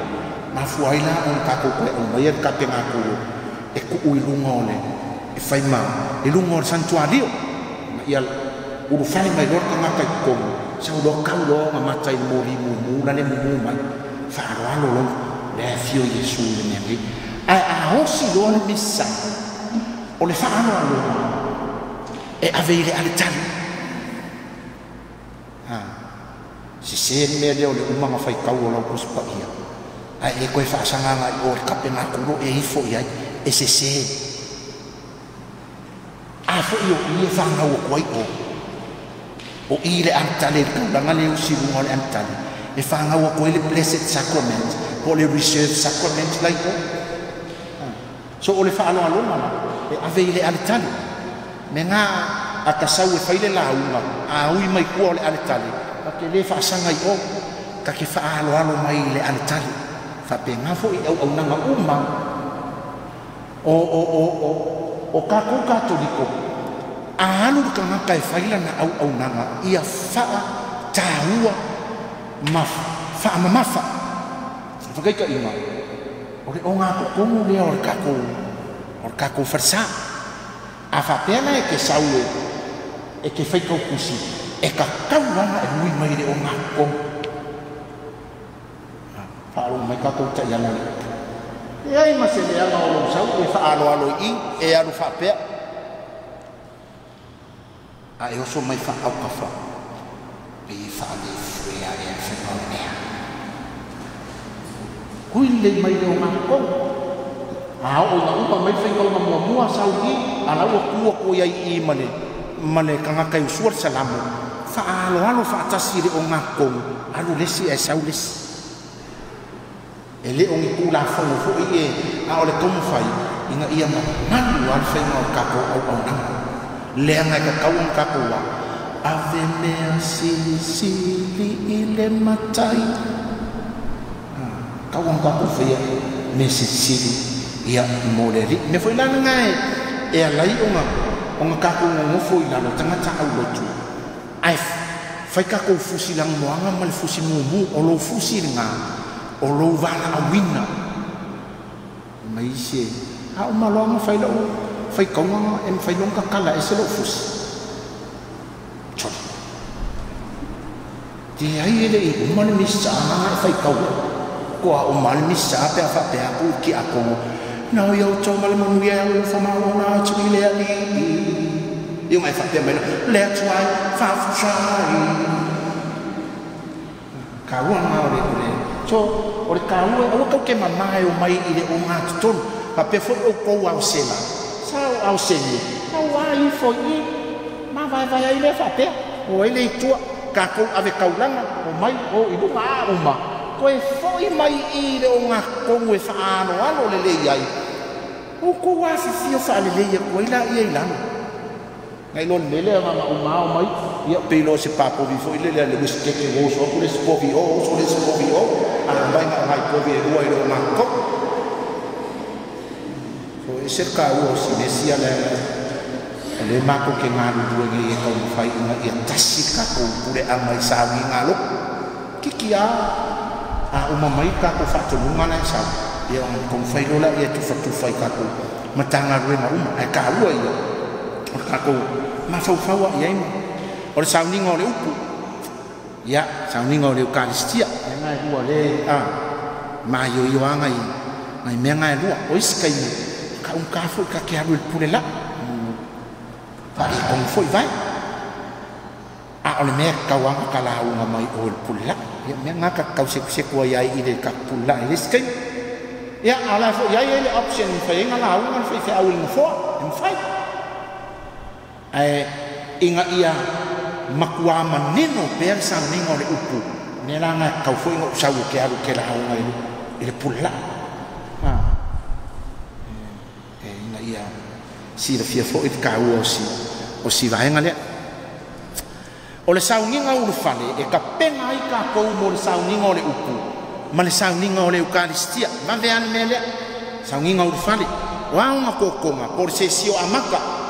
ma fuaila on kako ko o mai e kapenga ko e ku ui lunga ole e whaima e lunga o santuario ma ia uru whai mai lorka ngaka i kongo sa ulo kaulo ma matai mori mumu la le mumu mai whaaro lo le fio Yesu le nengi a hosi lo le misa o le whaano alo e aveile ale tali si se me le o le umanga fai kau o lau kuspa ia a e koe whaasanganga i o le kapena kuro e ifo iai e se a fo i o i e whanga o koi o i le antale le kaulanga le usirunga o le antale e whanga o koi le blessed sacrament o le reserved sacrament lai o so o le whaano alonga e aveile ale tali me ngā a tasau e whaile launga a ui mai kua o le ale tali ka ke le whaasanga i o ka ke whaalo mai le ale tali whape ngafo i au nanga uma o kako katoliko a alu ka ngaka e whaila na au nanga ia whaa tāua whaa mamafa whakaika ima o le o ngā kukongu lea o le kako wharsa a whapena e ke saue e ke whaikau kusi e ka kauranga e nui mai le o ngā kukongu whaaro mai kako ta iana le e ai ma se le anga o lo sau e whaaro i e aru whapea a e oso mai whaau kawha pe i whaale frea e a whenau mea hui le mai le o ngā kukongu a o na upa mai whaikau na mua sau i a lau a kua ko iai i mane kangaka i usuar salamu whaalo whaatasi le o ngā kukongu alu lesi e sau lesi e le o ngi kula fongo fo i a o le tomu fai inga ia manu al whainga o kako au na le anga ka kauang kako wa ave mea sili sili i le matai kauang kako whea me sili ia mo le ri me foi lana ngai e alai o nga kako ngofo i lalo tangata au lotu ai fai kako fusi lang moanga mal fusi mumu o lo fusi nga o lo vala a wina mai se a o malonga fai lo fai kaunga em fai longa kala e se lo fusi chon ti ai ele i o mal misa fai kau ko a o mal misa pe a fa pe a ku ki a ko na yo cho mal mo ya o fa ma ona chi le ali eu mai fa pe mai le try fa fu sai ka wa ma o le so o le ka o ka ke mama e o mai i le o nga ton pa pe fo o ko wa sela sa au seli na wa i fo i ma vai ai le fa pe o ele tu ka ko ave kaulanga o mai o i lu ma o ma ko e fo i mai i le o nga ko e fa no ano le le ai o ko wa si fio fa le le ko ila i la ngai lon le le ma o ma o mai ia pe lo se papo vi fo ile le le ste ke o so le spo vi o so le spo vi o a mai na mai po vi e ruai lo ma ko so e cerca o si ne sia le ma ko ke nga lu ngi e ko fai na ia tasika ko pure a mai sa wi nga lo kikia a o ma mai ka ko fa to lunga na sa ia on ko fai lo la ia tu fai ka ko matanga re ma uma e ka lu ia ka ko ma fa wa ia o le sauninga o le upu ia sauninga o le eukaristia e ngai rua le ma yo anga i mai mea ngai rua o iskai ka un kafo ka ke alu le pule la pa i kong foi vai a o le mea kawanga ka la unga mai o le pule la ia mea nga ka kau se kua iai i le ka pule la i le iskai ia ala fo iai e le option fai inga la unga fai fai au inga foa e mwhai inga ia makua maneno per sauninga o le upu ne langa kau foi ngo sau ke aru ke la haunga i le pula inga ia si le fia fo i ka o si vaenga le o le sauninga o le fale e ka penga i ka kou mo le sauninga o le upu ma le sauninga o le eukaristia ma vean mele sauninga o le fale waunga kokonga por se sio amaka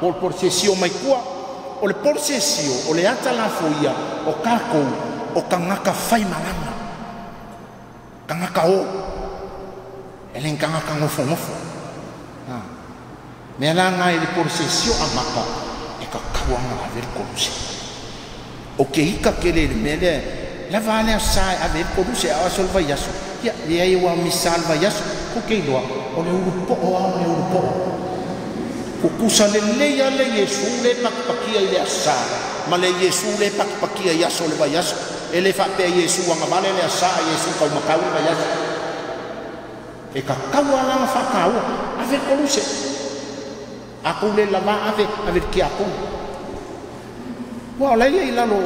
por procesio mai kua o le procesio o le ata la foia o kako o kangaka fai malanga kangaka o elen kangaka ngofo me la ngai le procesio amaka e ka kawanga a ver koluse o ke ika kele mele la vale sai a ver koluse a solva yaso ya ye wa misalva yaso ko ke lo o le urupo o kusa le leia le Yesu le pakpakia i le asa ma le Yesu le pakpakia i aso le vaiaso e le fa pe Yesu anga vale le asa Yesu kau makau i vaiaso e ka kaua langa whakau ave koluse aku le lava ave ki aku wa leia i lalo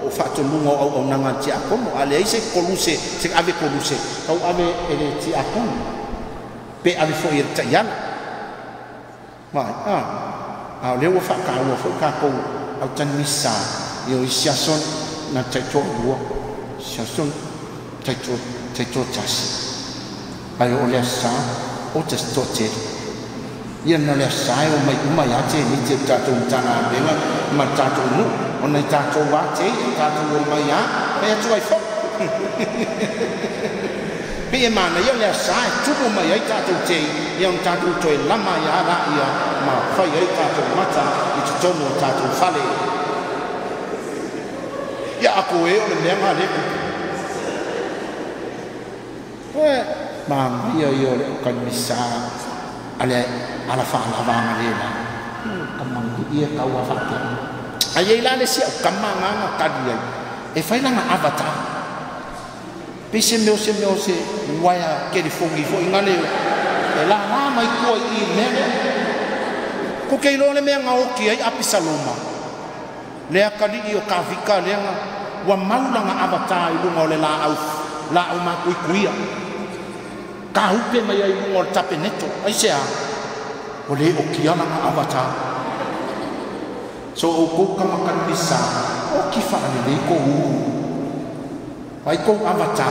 o whatonunga o nanga ti aku a le se koluse se ave koluse kau ave ele ti aku pe ave fo i tayana mai le wa fa ka wa fa ka ko au tan misa yo siason na taito wo siason taito tas ai o le sa o te stote ia na le sa o mai ya te ni te ta tu tana be ma ta tu nu o nei ta tu wa te ta tu o mai ya pe tu ai fo pe mana ia le sa tu o mai ai ta tu te ia un ta tu toi lama ya ra ia ma fai ai ta tu mata i tu tono ta tu fale ia ako e o le mea le ma ia le kan misa ale ala fa la va ma le la kamang ia ka wa fa ke ai la le sia kamang nga ka dia e fai la avatar pese meu se waya ke di fongi fo ingale e la mai ko i me ko ke lo le me nga o ki ai apisaloma le akali o ka vika le nga wa maula nga avatar i lunga o le la au la o makuikuia ka upe mai ai mo tape neto ai sea o le o kiana ma avata so o ko kama kanisa o ki fa le ko u ai ko avata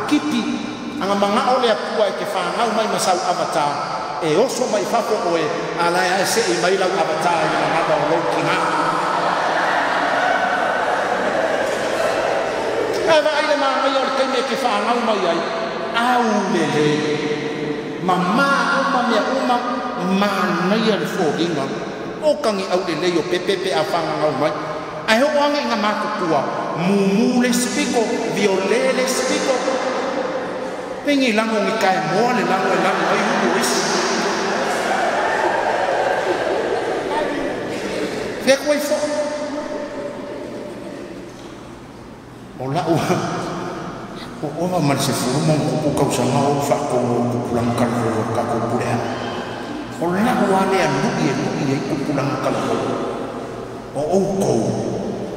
kipi anga manga o le atua ke fa ngau mai masau avata e oso mai fa ko o e ala ya se i mai la avata i nga ba o kinga ava ai le manga yo le keme ke fa ngau mai ai au le mama o mamia uma mana ia le foringa o kangi au le yo pepe a fanga ngau mai ai ho wangi nga makukua mumu le spiko violele spiko pengi lango ni kai mo le lango ai hu isi fe ko fo ola o va mal se fu mo ko ka usa ma o fa ko pulang ka ko pure ola wa le andu ye ko pulang ka o ko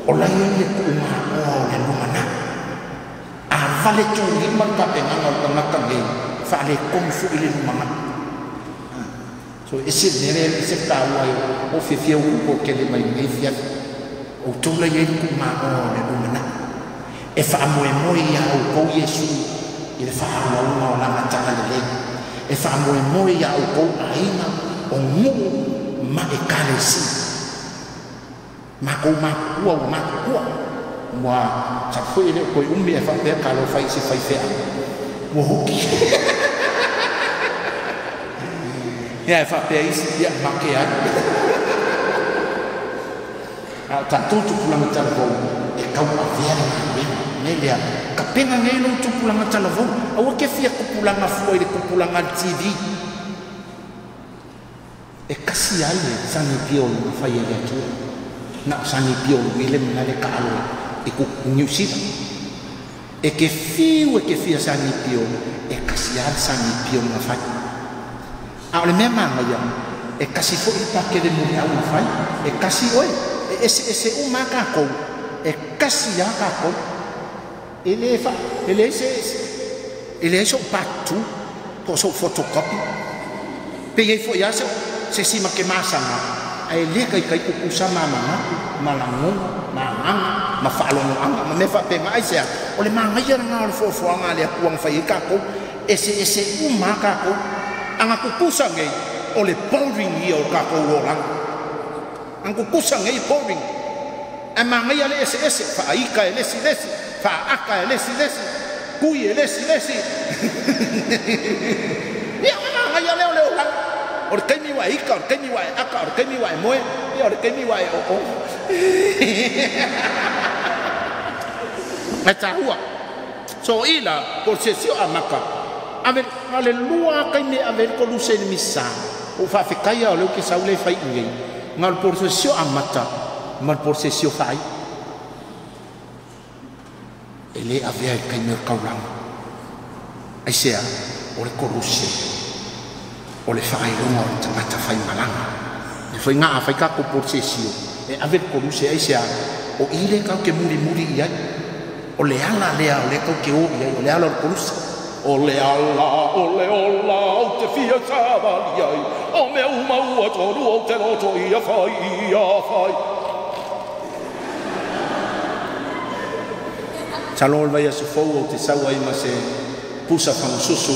ola ye ko ma o le no mana a vale tu ni man ka penga na ka nge fa le kom fu ile mama so ese nere ese ta wa o fe fe o ke le mai nge fia o tu le ye ko ma o le no mana e fa mo ya o ko yesu e fa mo la matana le e fa mo ya o ko aina o mu ma e kalesi ma ko ma wa sa foi le ko umbi e fa pe ka lo fai si fai fe wo hoki ya fa pe isi ya ma ke a ta tutu pulang talvo e ka wa via ne dia ka penga ngai no tu pulang talvo o ke fia ko pulang foi le ko pulang TV e kasi ale sani pio fa ye tu na sani pio wile na le kalo e ku nyusita e ke fia sani pio e kasi ale sani pio na fa a le mema ya e kasi fo i pa ke de mo ya fa e kasi oi ese umaka ko e kasi ya ka ko ele so patu ko so photocopy pe ye fo ya se si ma ke masanga ai le kai ku kusama mama malango ma falo anga ma me fa pe mai se o le manga ya nga le fo anga le kuang fa ka ko ese umaka ko anga ku kusange o le boring yo ka ko wolang anga kusange boring amanga ya le ese fa ika le si fa aka le si kui le si ya amanga ya le o ke mi wa ika o ke mi wa aka o ke mi wa moe o ke mi wa o Matahua. So ila por sesio amaka. Ave aleluia kai me ave ko luse ni misa. O fa fekaya o le ke saule fai ngai. Ngal por sesio amata. Mal por sesio fai. Ele ave kai me kaulang. Ai sea o le ko luse. O le fai longa o tangata fai malanga. E fai nga fai ka ko por sesio. E ave ko luse ai sea o ile ka ke muri ia. O le ala lea o le kau ke o ia o le ala o kolusa o le ala o te fia savali ai o me uma tonu o te loto ia fai talol vai a se fou o te sau ai ma se pusa fang susu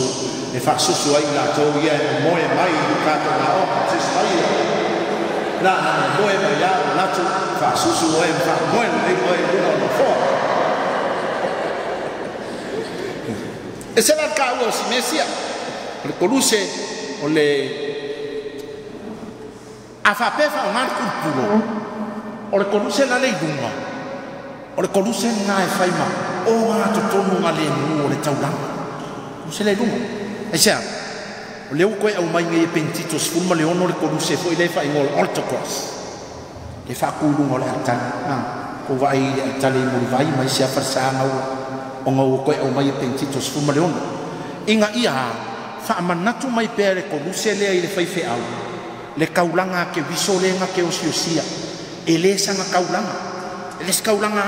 e fa susu ai la to ia no moe mai ka to na o te sai na moe mai ya la to fa susu o e fa moe no fo. Ese era el cabo si Messia le conduce o le afapefa o mal culpuro o le conduce la ley dunga o le conduce na e faima o nga totonu nga le mu o le taulanga o se le dunga e sea o le uko e au mai ngai pentitos fulma le ono le conduce foi le fa ingol ortocross le fa kulunga o le atana ko vai atale mo vai mai sia farsanga o ngau koe au mai pentitos fuma leona inga ia fa manatu mai pere ko lusele ile fai fe au le kaulanga ke visolenga ke osiosia ele sanga kaulanga ele kaulanga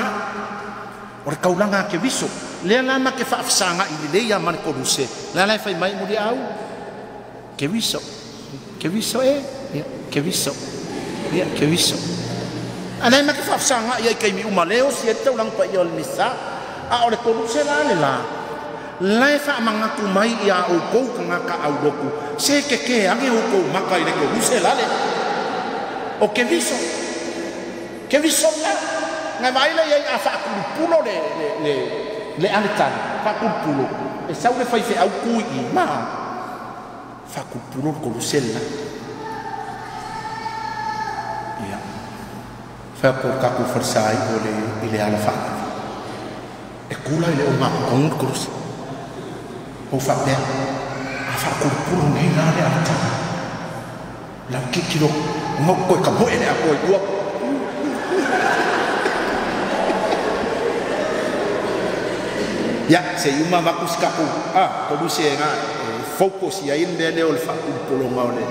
o kaulanga ke viso le la ma ke fa sanga i le ya man ko duse la la fai mai muri au ke viso ke viso ana ma ke fa sanga ia ke mi umaleo si eta ulang pa yo misa a ore ko duse la lai fa manga ku mai ia o ko kanga ka au doku se ke age o ko maka ile ko duse la le o ke viso la ngai vai la ia fa ku pulo le anitan fa ku pulo e sa le fai fe au ku i ma fa ku pulo ko duse la ia fa por ka ku forsai o le ile ala fa e kula ile o ma kon ko o fa pe a fa ku pulo nei la le ata la kikiro mo ko ka mo ele a ko ua ya se yuma makuskaku ko duse nga focus ya in bene o fa ku pulo ngole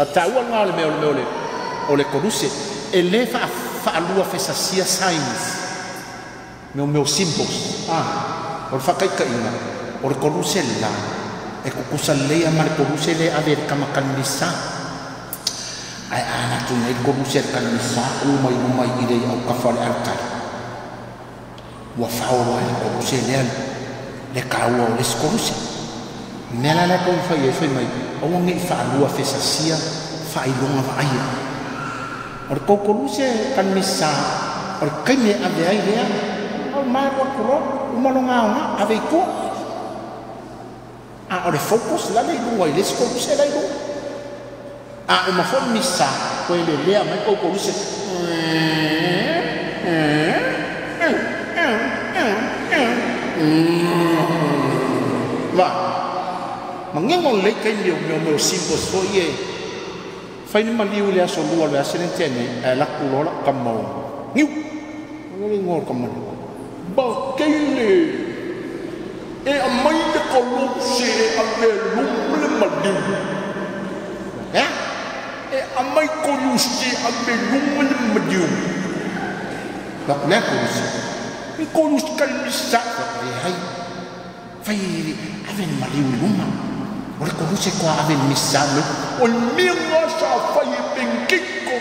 la taua ngale me o le ko duse e le fa lua fe sa sia signs meu symbols o fa kai ina o le ko duse la e ku kusale ama le ko duse le ave kamakanisa ai ana tu nei ko duse kanisa o mai ide au ka fa le altar wa fa o le ko duse le kaua o le skoruse nela la ko fa ye foi mai o ngi fa lua fe sa sia fa i longa va ai o ko duse kanisa o kai me ave ai le o ma ro ko o malonga ave ko o le focus la le lunga le skoruse la lo o ma fo misa ko le le mai ko duse va mangengol le kai meu simple so ye fai ni maliu le so lua le asenentene la kulola kamo niu ngoli ngor kamo ba kele e amai de kolose ave lumle maliu e amai kolose ave lumle maliu ba le kolose e kolose kalisa hai fai aven maliu luma ora conosce qua aven missalo o il mio sa fai benkiko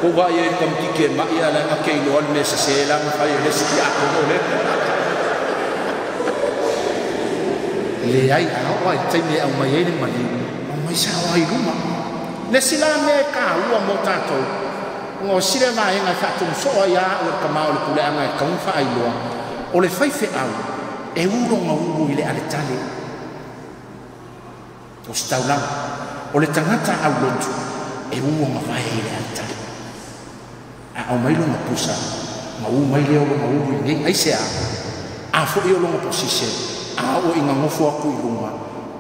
ko vai e kam tike ma ia la ke no al mese se la fai le stia ko le ai ai tai me au mai ele maliu mai sa ai luma le sila me ka ua mo tato ngo sile vai nga fa tum so ya o ka ma o pule nga ka un fa ai lo o le fai fe au e uro nga uro ile ale tale o staula o le tangata au lo tu e uro nga vai ile ale tale a mai lo nga pusa ma u mai le o nga uro ni ai se a fo io lo nga position a o inga ngofo aku ilunga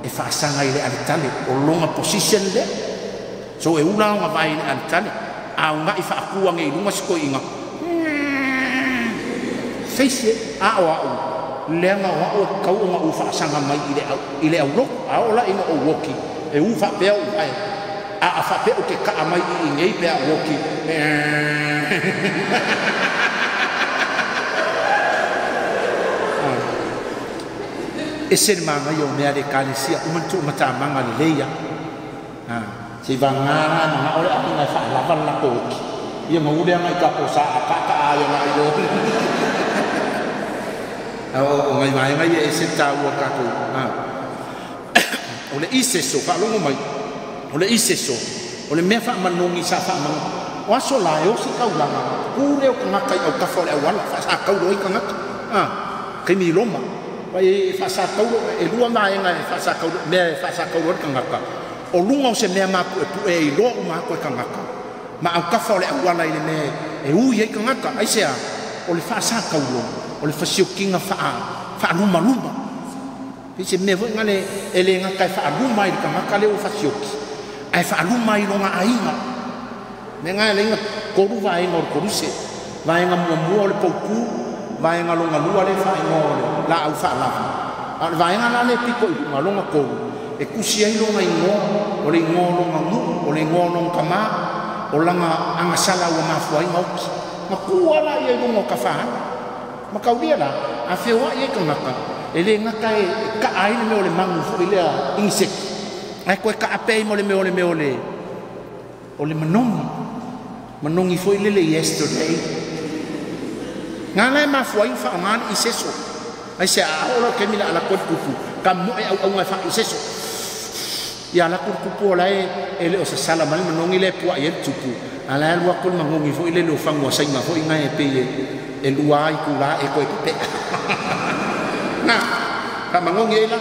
e fa sanga ile ale tale o lo nga position le so e ula nga vai ile ale tale a nga ifa aku nge lunga sko inga face a le nga o ka o nga u fa sanga mai ile au lo a ola inga o woki e u fa pe o ai a fa pe o ke ka mai i nge pe a woki e ser manga yo me ale kalesia o mantu mata manga le leia si vangana na ole aku ngai fa lavan la ko ia mau dia ngai ka posa ka ayo ngai do ngai mai e se ta wa ka ko ole iseso fa lo mai ole iseso ole me fa manongi sa fa man wa so la yo si ka ulanga ku le ko ngakai au ka fa le wala fa sa ka lo ka ngat kai mi loma vai fa sa ka e lua mai ngai fa sa ka me fa sa ka lo ka ngaka o lunga o se mea maku e pu e ilo o mako e kangaka ma au kafa o le awala i le me e ui e kangaka ai sea o le faa saa kaulo o le fasio kinga faa luma pi se me voi ngale e le ngaka e faa luma i le kangaka le o fasio ki ai faa luma i longa ainga me ngai le inga koru va inga o koru se va inga mua o le pauku va inga longa lua le faa inga o le la au faa lava va inga la le piko i lunga longa koru e kusi ai longa ingo o le ingo longa ngu o le ingo longa kama o langa anga sala o mafuai ngauki ma kuala ia lungo ka whahana ma kaulia la a whiwa ia ka ngaka e le ngaka e ka aina me o le mangu fu ilea ingisek ai koe ka apei mo le me o le manongi fu ilele yesterday ngana e mafuai whaangana i seso ai se a ora ke mila ala koe kupu ka mo e au ngai wha i seso ia la kupu ola e le o sa sala mali manongi le pua i e tupu ala lua kol mangongi fo ile lo fango sai ma fo inga e pe e lua i kula e ko e pe na ka mangongi ela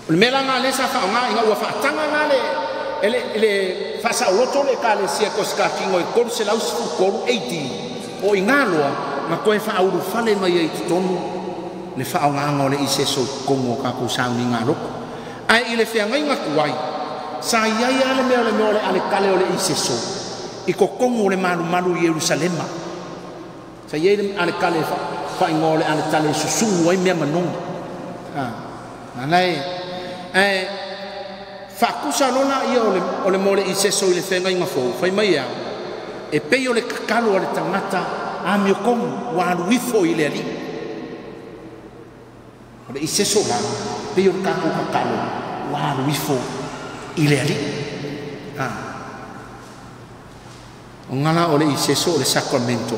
le mela nga le sa fa nga inga wa fa tanga nga le fa sa loto le ka le sia ko ska kingo e kor se laus ko 80 o inga loa ma ko e fa au fale mai e tonu le fa nga ngole i se so kongo ka ku sa ni nga lo ai ile fia ngai nga kuai sa ia le me ale kale ole i seso i ko kongo le malu Yerusalema sa ia le ale kale fa ingole ale tale susu ai me manong anai fa kusa lona ia ole mole i seso ile fia ngai nga fo fa mai ia e pe ole kakalo ale tangata a mi kongo wa wifo ile ali ole i seso la pe ole kakalo wa wifo ile ali ngala ole i seso le sacramento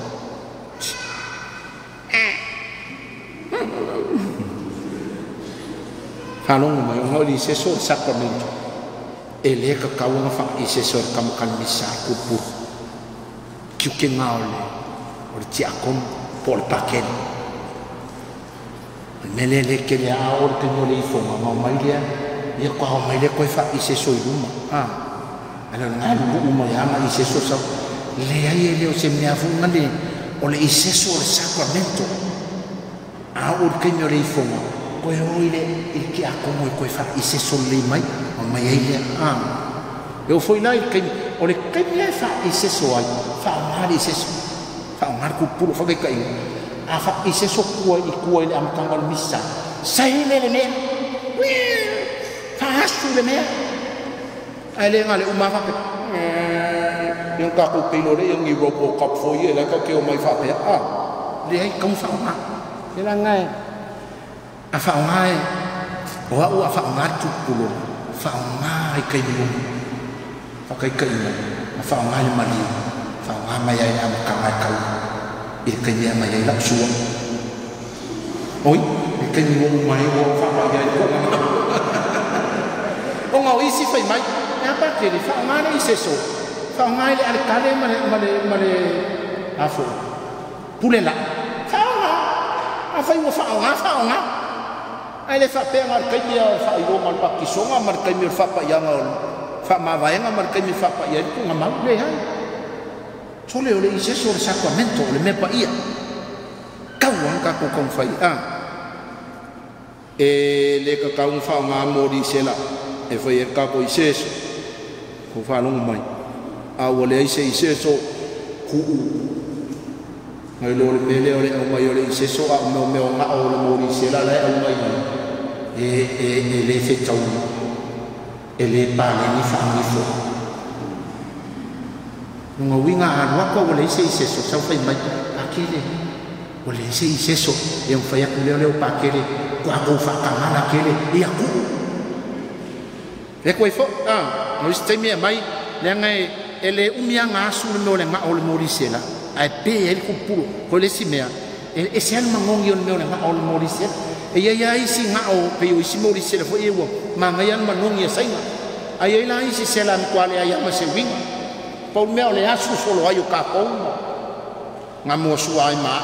falong mai ngala i seso le sacramento ele ka kawa fa i seso kam kan misa kupu kiuke ngaole ole ti akom por paken melele ke le a or te no le fo ma mai le ia ko mai le ko fa i seso i uma ala nga lu uma ya ma i seso sa le ai le o se me afu ngale o le i seso le sacramento a or ke no le fo ko e oile il ki a como ko fa i seso le mai ai le eu foi lá que o le ke me fa i seso ai fa ma i seso fa ma ku puro fa ke kai a fa i seso ko le am tangal misa sai le hasu le mea ai le ngale uma fa yung ka ko pino le yung Europa Cup fo ye la ka ke o mai fa pe le ai kom fa ma le la ngai a fa ngai o a fa ngai tu pulo fa ngai kai ni fa kai a fa ngai le mali fa ngai mai ai am ka ngai kai e kai ni mai ai la su oi e kai ni o mai o fa mai ai ko o ngau isi fai mai apa ke le fa ngale i seso fa ngale ale kale male afo pulela fa a fai wo fa nga ale fa pe ngar kai ya fa i go mal pa ki songa mar kai mi fa pa ya ngol fa ma va nga mar kai mi fa pa ya ku nga ma le hai sole ole i seso le sacramento le me pa ia kau ka ko kon fai e le ka kau fa nga mori sela e foi e kapo i seso ko falong mai a wole i seso ku ngai lo le mele ole o mai ole i seso a me o nga o le mori sela le o mai e le fe tau e le pa le ni fa mi fo no winga a wa ko wole i seso sa fai mai akile wole i seso e un fa ya ku le o pa kele kwa ko fa ka mala kele e a ku le koe fo no ste mi mai le ngai ele umia nga su no le nga o le morisela ai pe el kupuro ko le simea e se al mangongi o le nga o le morisela e ia isi nga o pe o isi morisela fo e wo ma ngai an mangongi sai ai la isi se la kwale ai ma se wing po me o le asu solo ai o ka ko nga mo su ai ma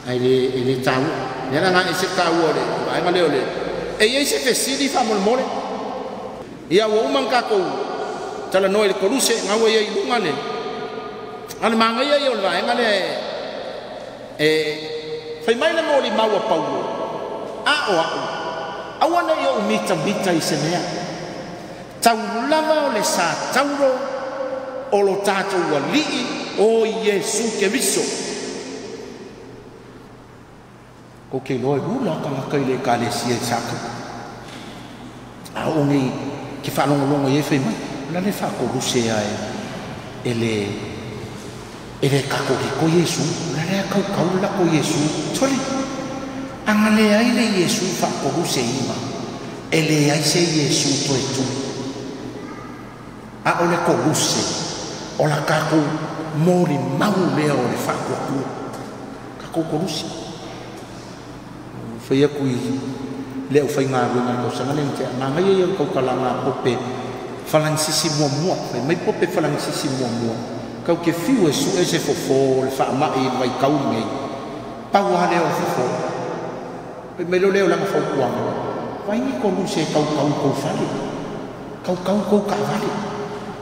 ai le tau le nga ese tau le ai ma le ole e ia se fe sili fa mo mole ia wo umangka ko tala noel koruse ngawe ia ilungale ale manga ia yo la ngale fai mai le moli maua paulo awana ia umita i senea taulava o le sa tauro o lo tatou alii o Iesu Keriso ko ke loe lula ka kai le kalesia saka a ongi ki fa longo ye fai mai la le whakoruse ai ele kakori ko Yesu la le kau la ko Yesu tole anga le ai le Yesu whakoruse ima ele ai se Yesu to etu a ole koruse o la kako mori mau lea o le whakoku kako koruse whaia kui leo whai ngā runga ko sanga le mtea ngā ngai e kau kalanga pope whalangsisi mua mai pope whalangsisi mua kau ke whiu e su e se fofo le wha mai mai kau ngei pau ha leo fofo mai lo leo langa whaukuanga wai ni koruse kau whale kau ka vale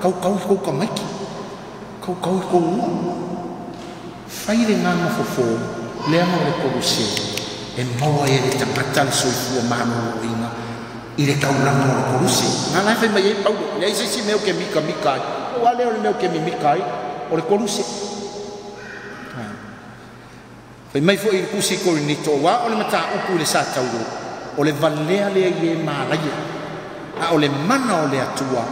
kau ka maiki kau ua whai le ngā fofo lea mau le koruse e maua e le tangata le soifua mano inga i le taulanga o le koruse ngā nai whai mai e paulo le aise meo ke mika ai o aleo le meo ke mika ai o le koruse whai mai fo i le kusi korinito wa o le mata upu le sa tauro o le valea le i e mālaia a o le mana o le atua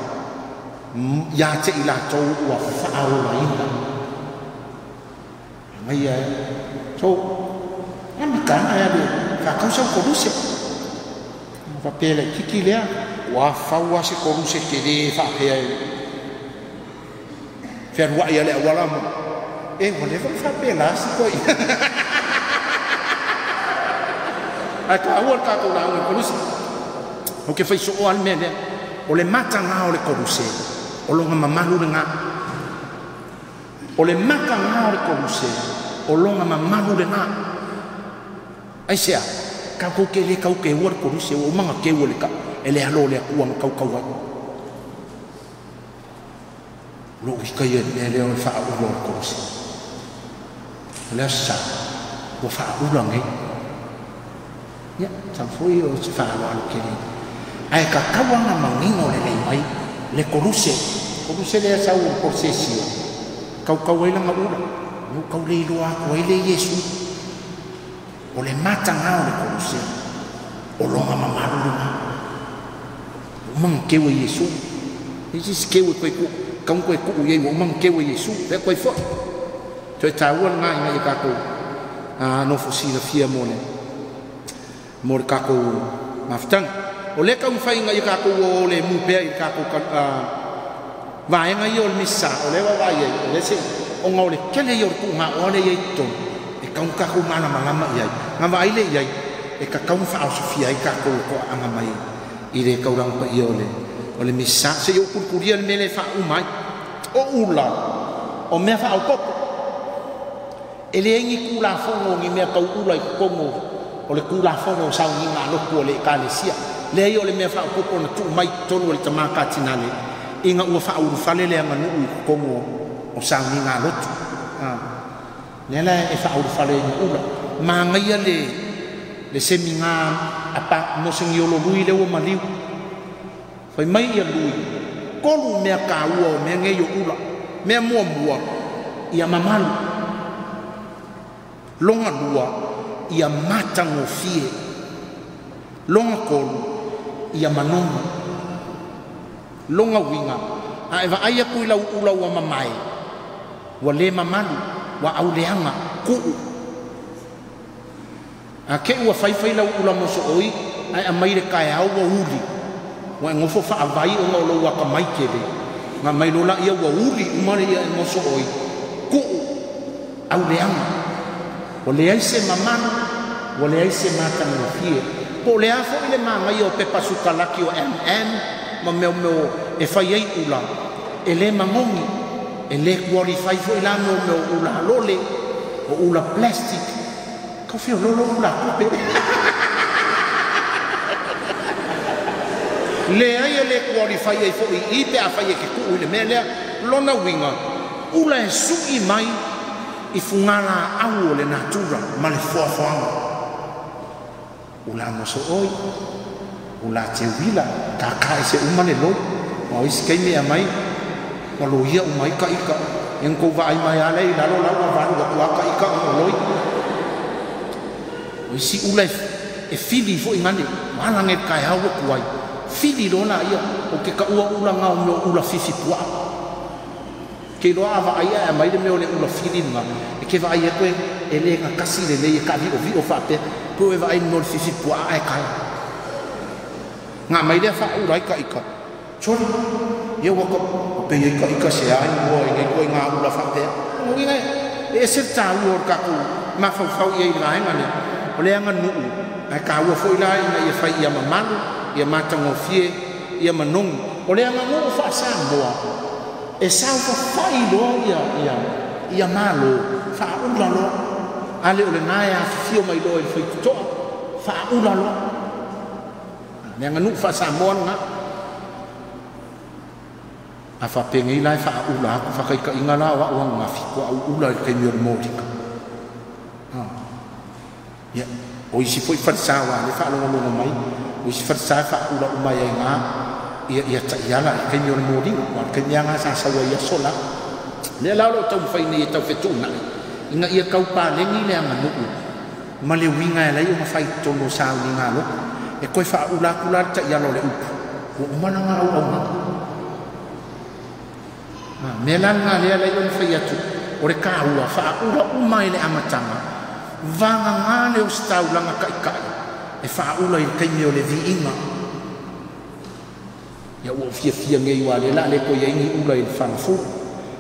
ia te i la tau ua whaarola inga mai e so ana kana ya le ka kausa koruse va pele kiki lea wa fawa se koruse ke le fa pea fer wa ya le wala mo e wole fa pela si koi ata awol ka ko la koruse o ke fa so o al mele o le mata nga o le koruse o lo nga mamalu nga o le mata nga o le koruse o lo nga mamalu nga ai sea kau ke le kau ke war koruse o manga ke wole ka ele halo le uang kau wa lo wika ye le fa u lo koruse le sa o fa u lo ngai ya tan foi o fa lo ke ni ai ka kawana mangingo le mai le koruse le sa u procesio kau ele nga ula no kau le lo a ko ele Yesu o le mata ngā o le koruse o longa mamaru lunga o mang kewa Yesu isi kewa koe ku kaun koe ku uye o mang kewa Yesu pe koe fo to e tāua ngā inga i kako no fosila fia mo le kako maftang o le kaun whai inga i kako o le mupea i kako vaenga i o le misa o le wawai o le se o ngā o le kele i o le ku ngā o le i tonu kau kako mana malama iai nga vai le iai e ka kau fa sofia i kako ko anga mai i le kau rang pa o le misa se yo kurkuria le mele fa umai o ula o me fa au popo ele ngi kula fongo ngi me kau ula i kongo o le kula fongo sa ngi nga lo ko le kalesia le yo le me fa popo na tu mai tonu le tamaka tinale inga u fa u fa le nga nu kongo o sa ngi nga lo nela e fa au fale ni ula ma ngai le seminga apa mo sing yo lo lui le o maliu foi mai ia lui kolu me ka u me ngai yo ula me mo ia mamalu longa lua ia matango fie longa kolu ia manonga longa winga a eva aia ku ila ula wa mamai wa le mamalu wa auleanga ku a ke ua fai la ula moso oi ai amai le kai au wa uli wa ngofo fa avai o lo wa ka mai kele nga mai lo la ia wa uli umare ia moso oi ku auleanga o le ai se mamanu o le ai se mata no fie po le afo ile manga io pe pasuka laki o ma meo e fai ai ula ele mangongi ele qualify fo ila no ula lole o ula plastic ka fio lolo ula kupe le ai ele qualify ai fo i pe a fai ke ku le mele lona winga ula e su i mai i fungala au le natura ma le fo ula no so oi ula te vila ka kai se umane lo o iskai me mai ma lo ia umai ka ika en ko vai mai ale la lo la wa ka ika o loi o si ula e fili fo ingane malange kai hawo kuai fili lona ia o ke ka ua ula ngau me ula fifi pua ke loa ava ia mai le me o le ula fili nga e ke vai e koe e le nga kasi le le ka vi o fa pe po e vai no fifi pua ai kala nga mai le fa ura ika chori ye wa ko pe ika se ai mo e ko nga ula fa pe o ngai e se ta u ka ku ma fa ye lai ngale o le nga nu ai ka ua foi lai na ye fa ia mamalu ia matangofie ia manong o le nga mo fa sa moa e sa fa fai lo ia malo fa ula lo ale o le nai a fio mai lo e foi to fa ula lo le nga nu fa sa moa nga a fa pengi lai fa ula ko fa kai ka ingala wa nga fi ko ula ke mi mo dika ya o isi foi fa sa wa le fa lo mai o isi fa sa fa ula mai nga ia ta ia la ke mi mo dika wa ke nga sa sa wa ia sola le la lo tau fa ni tau fetuna inga ia kau pa le ni le nga nu ma le winga la ia ma fai tono sa ni nga lo e ko fa ula kula ta ia lo le u o mana nga au melanga le la yon fa yatu o le ka ua fa ula umai le amatanga vanga ngale o stau langa kai e fa ula i kai o le viinga ya o fia ngai wa le la le ko ye ni ula i fanfu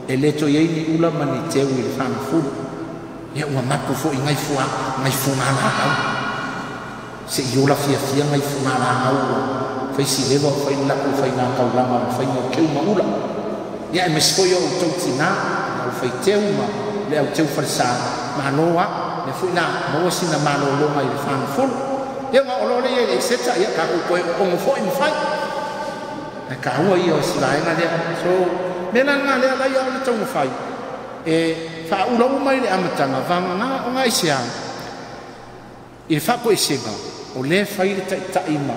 e le to ye ni ula mani te u i fanfu ya o mapu fo ngai fu ngala se yo la fia ngai fu ngala au fa si le vo fa la ko fa na ka langa fa no ke ma ula ya me spoyo o tina o fai teu ma le o teu farsa ma loa le fuina mo sina ma lo mai le fan ful ya ma o le e seta ya ka ko o mo foi mo fai e ka o io si lai na le so me na nga le la yo le tau mo fai e fa u lo mai le amatanga va nga o nga isia e fa ko isenga o le fai le ta ima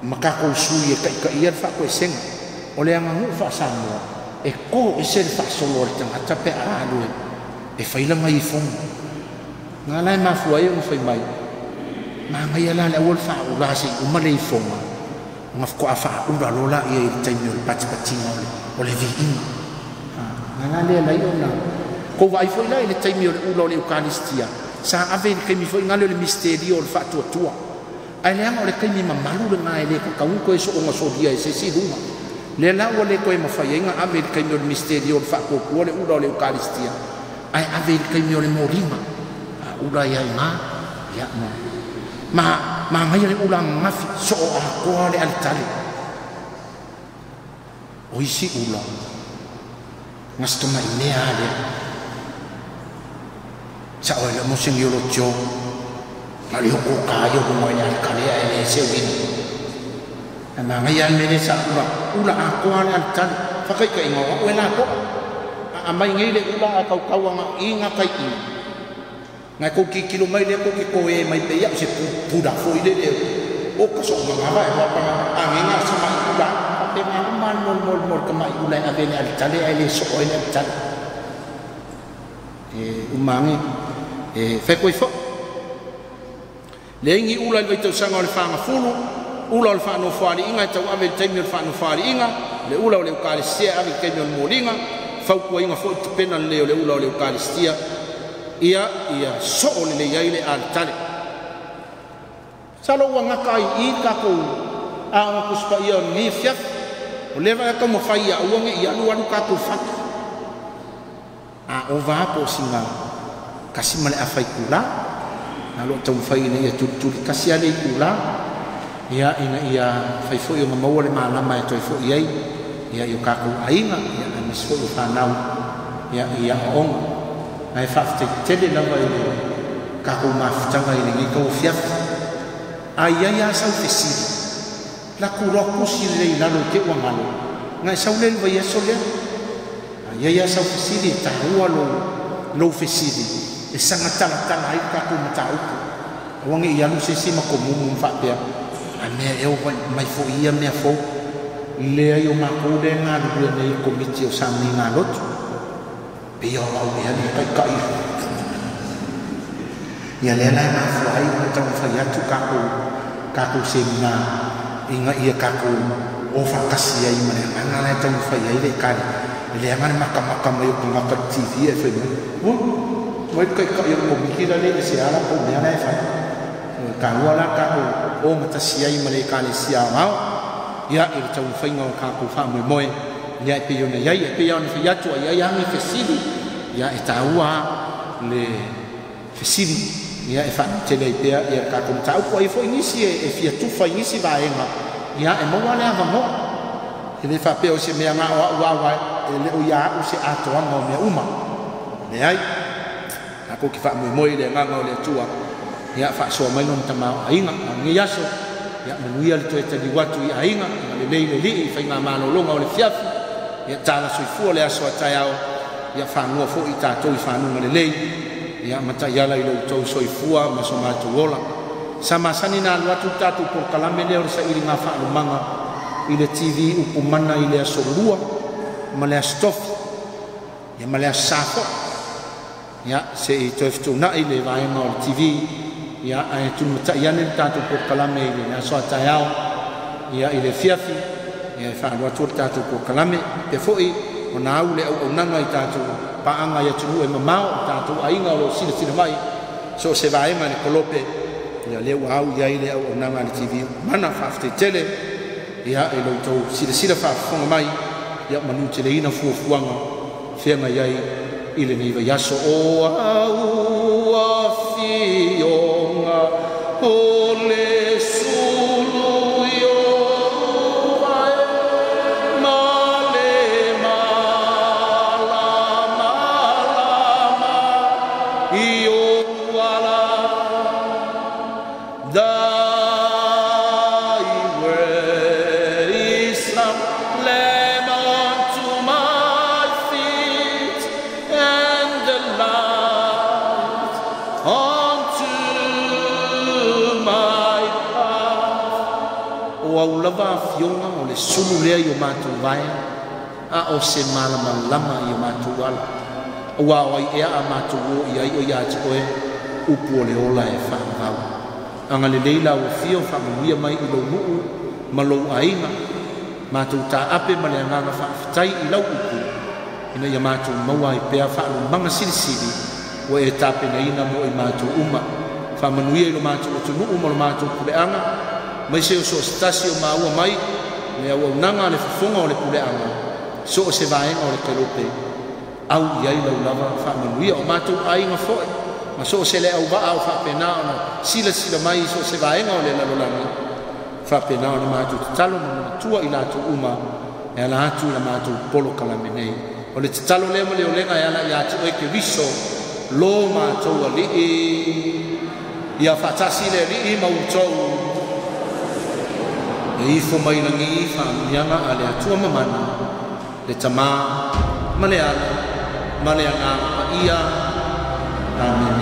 ma ka ko su ye ka ia fa ko isenga o le nga ngu fa sa mo e ko e se fa solo le tanga pe a lu e fai la mai fon nga la ma fu ai o fai mai ma ngai la le ol fa u la si u ma le fon nga ko fa u la lola e te mi o pati o le vi in nga le la yo na ko vai foi la le te mi o lo le eucaristia sa ave ke mi foi nga le misterio o fa tua ai le o le ke mi ma malu le ngai le ka u ko e so o so dia e se si luma le la o le koe mawhai inga ave le kaimio le misterio le whakokua le ura o le eukaristia ai ave le kaimio le morima ura ia ngā ia mo ma ngai le ura ngafi so o a koa le alitale o isi ura ngastoma i mea le sa o le mosing yolo tio ma le hoko kāio mo e alikalea e le seo ina na ngai an mele sa ula a koa le altan fakai ka inga o la ko a mai ngai le ula a kau nga inga kai i ngai ko ki kilo mai le ko ki ko e mai pe ya se puda foi le o ka so nga vai wa pa a ngai sa mai ula pe ma man mol ka mai ula a vele altan le so o le altan e umangi e fe ko fo le ngi ula le to sanga le fanga fulu ula o le whanau whari inga, tau ave le taimi o le whanau whari inga, le ula o le eukaristia, ave le taimi o le moringa, whaukua inga fo te pena le o le ula o le eukaristia, ia so o le iai le aletale. Salo ua ngaka ai i kako a nga kuspa ia o ni fiaf, o lewa eka mo whai a uange i alu kako whatu. A o vapo singa kasi male a whai kula, na lo tau whai ina ia tuli kasi ale i kula, ia ina ia fai fo yo maua le malama e toi fo iai ia yo kako ainga ia mis fo yo whanau ia on ai whafte tele lava i kako mawhitanga i ngi kau fiaf ai ia sau fesiri la kuroku si rei lalo ke wangalo ngai sau le vai eso le ai ia sau fesiri ta rua lo fesiri e sanga tala ai kako matauku wangi ia lu sesi makomumu mfapea me eu mai fo ia me fo le ai o mako de nga lu nei komiti o sami nga lot pe yo au ia ni kai ia le la na fo ai o tau fa ia tu kako semina inga ia kako o whakasi ai mane anga lai tau whai ai le kare le anga maka mai o ngaka TV e whai mai kai ia ko mikira le se ala ko me ala e whai ka wala ka o matasi ai mane kare sia mau ia i tau whai ngau kako wha moe ia pe yo nei ai pe yo ni fia tu ai ai me fesidi ia e taua le fesidi ia e fa tele pe ia ka kom tau ko i fo inisi e fia tu fa inisi va enga ia e mo wala va mo e le fa pe o se me nga wa e le o ia o se ato ngo me uma le ai ako ki fa mo le nga ngo le tua ia fa so mai non tama ainga ngi yaso ia manuia le te di watu i ainga le le li fa nga malo longa o le fiafi ia tala soifua le aso ataiao ia whanua fo i tātou i whanunga le lei ia mata iala i lau tau soifua ma so mātou ola sa masani nā luatu tātou por kalame leo le sa iri ngā whanumanga i le TV upumana i le aso lua ma le astofi ia ma le asafo ia se i toeftu na i le vaenga o le TV ia ai tunu mata iane tātou por kalame i le aso ataiao ia i le fiafi ia fa wa tur tatu ko kalame te foi ona au le au nanga i tatu pa anga ia tunu e mamao tatu ainga o sila mai so se vai ma le kolope ia le au ia ile au nanga le TV mana fa te tele ia e lo to sila fa fonga mai ia manu tele ina fu fuanga fenga ia ile ni va yaso o au afionga ole lava fionga o le sulu lea i o mātou vaea a o se malama i o mātou ala ua o ai ea a mātou o i ai o i ati oe upu o le ola e whaangau anga le leila o fio whaanguia mai i lau nuu ma lau ainga mātou tā ape ma le anganga whaafitai i lau upu ina i a mātou maua i pea whaalu manga sirisiri o e tape na ina mo i mātou uma whaamanuia i lo mātou o tu nuu ma lo mātou kuleanga mai se o so stasi o maua mai me au nanga le fonga o le puleanga so o se vaenga o le kelope au iai lau lava whaamanuia o mātou ainga foe ma so o se le au vaa o whapena o sila mai so o se vaenga o le lalolanga whapena o le mātou tatalo ma tua i lātou uma e ala atu la mātou polo kalamenei o le tatalo le mo le olenga e ala i atu oe ke viso lo mātou a lii ia whatasi le lii mautou e ifo mai langi whaamianga a le atua mamana le tamā ma le ala ma le anga pa ia amen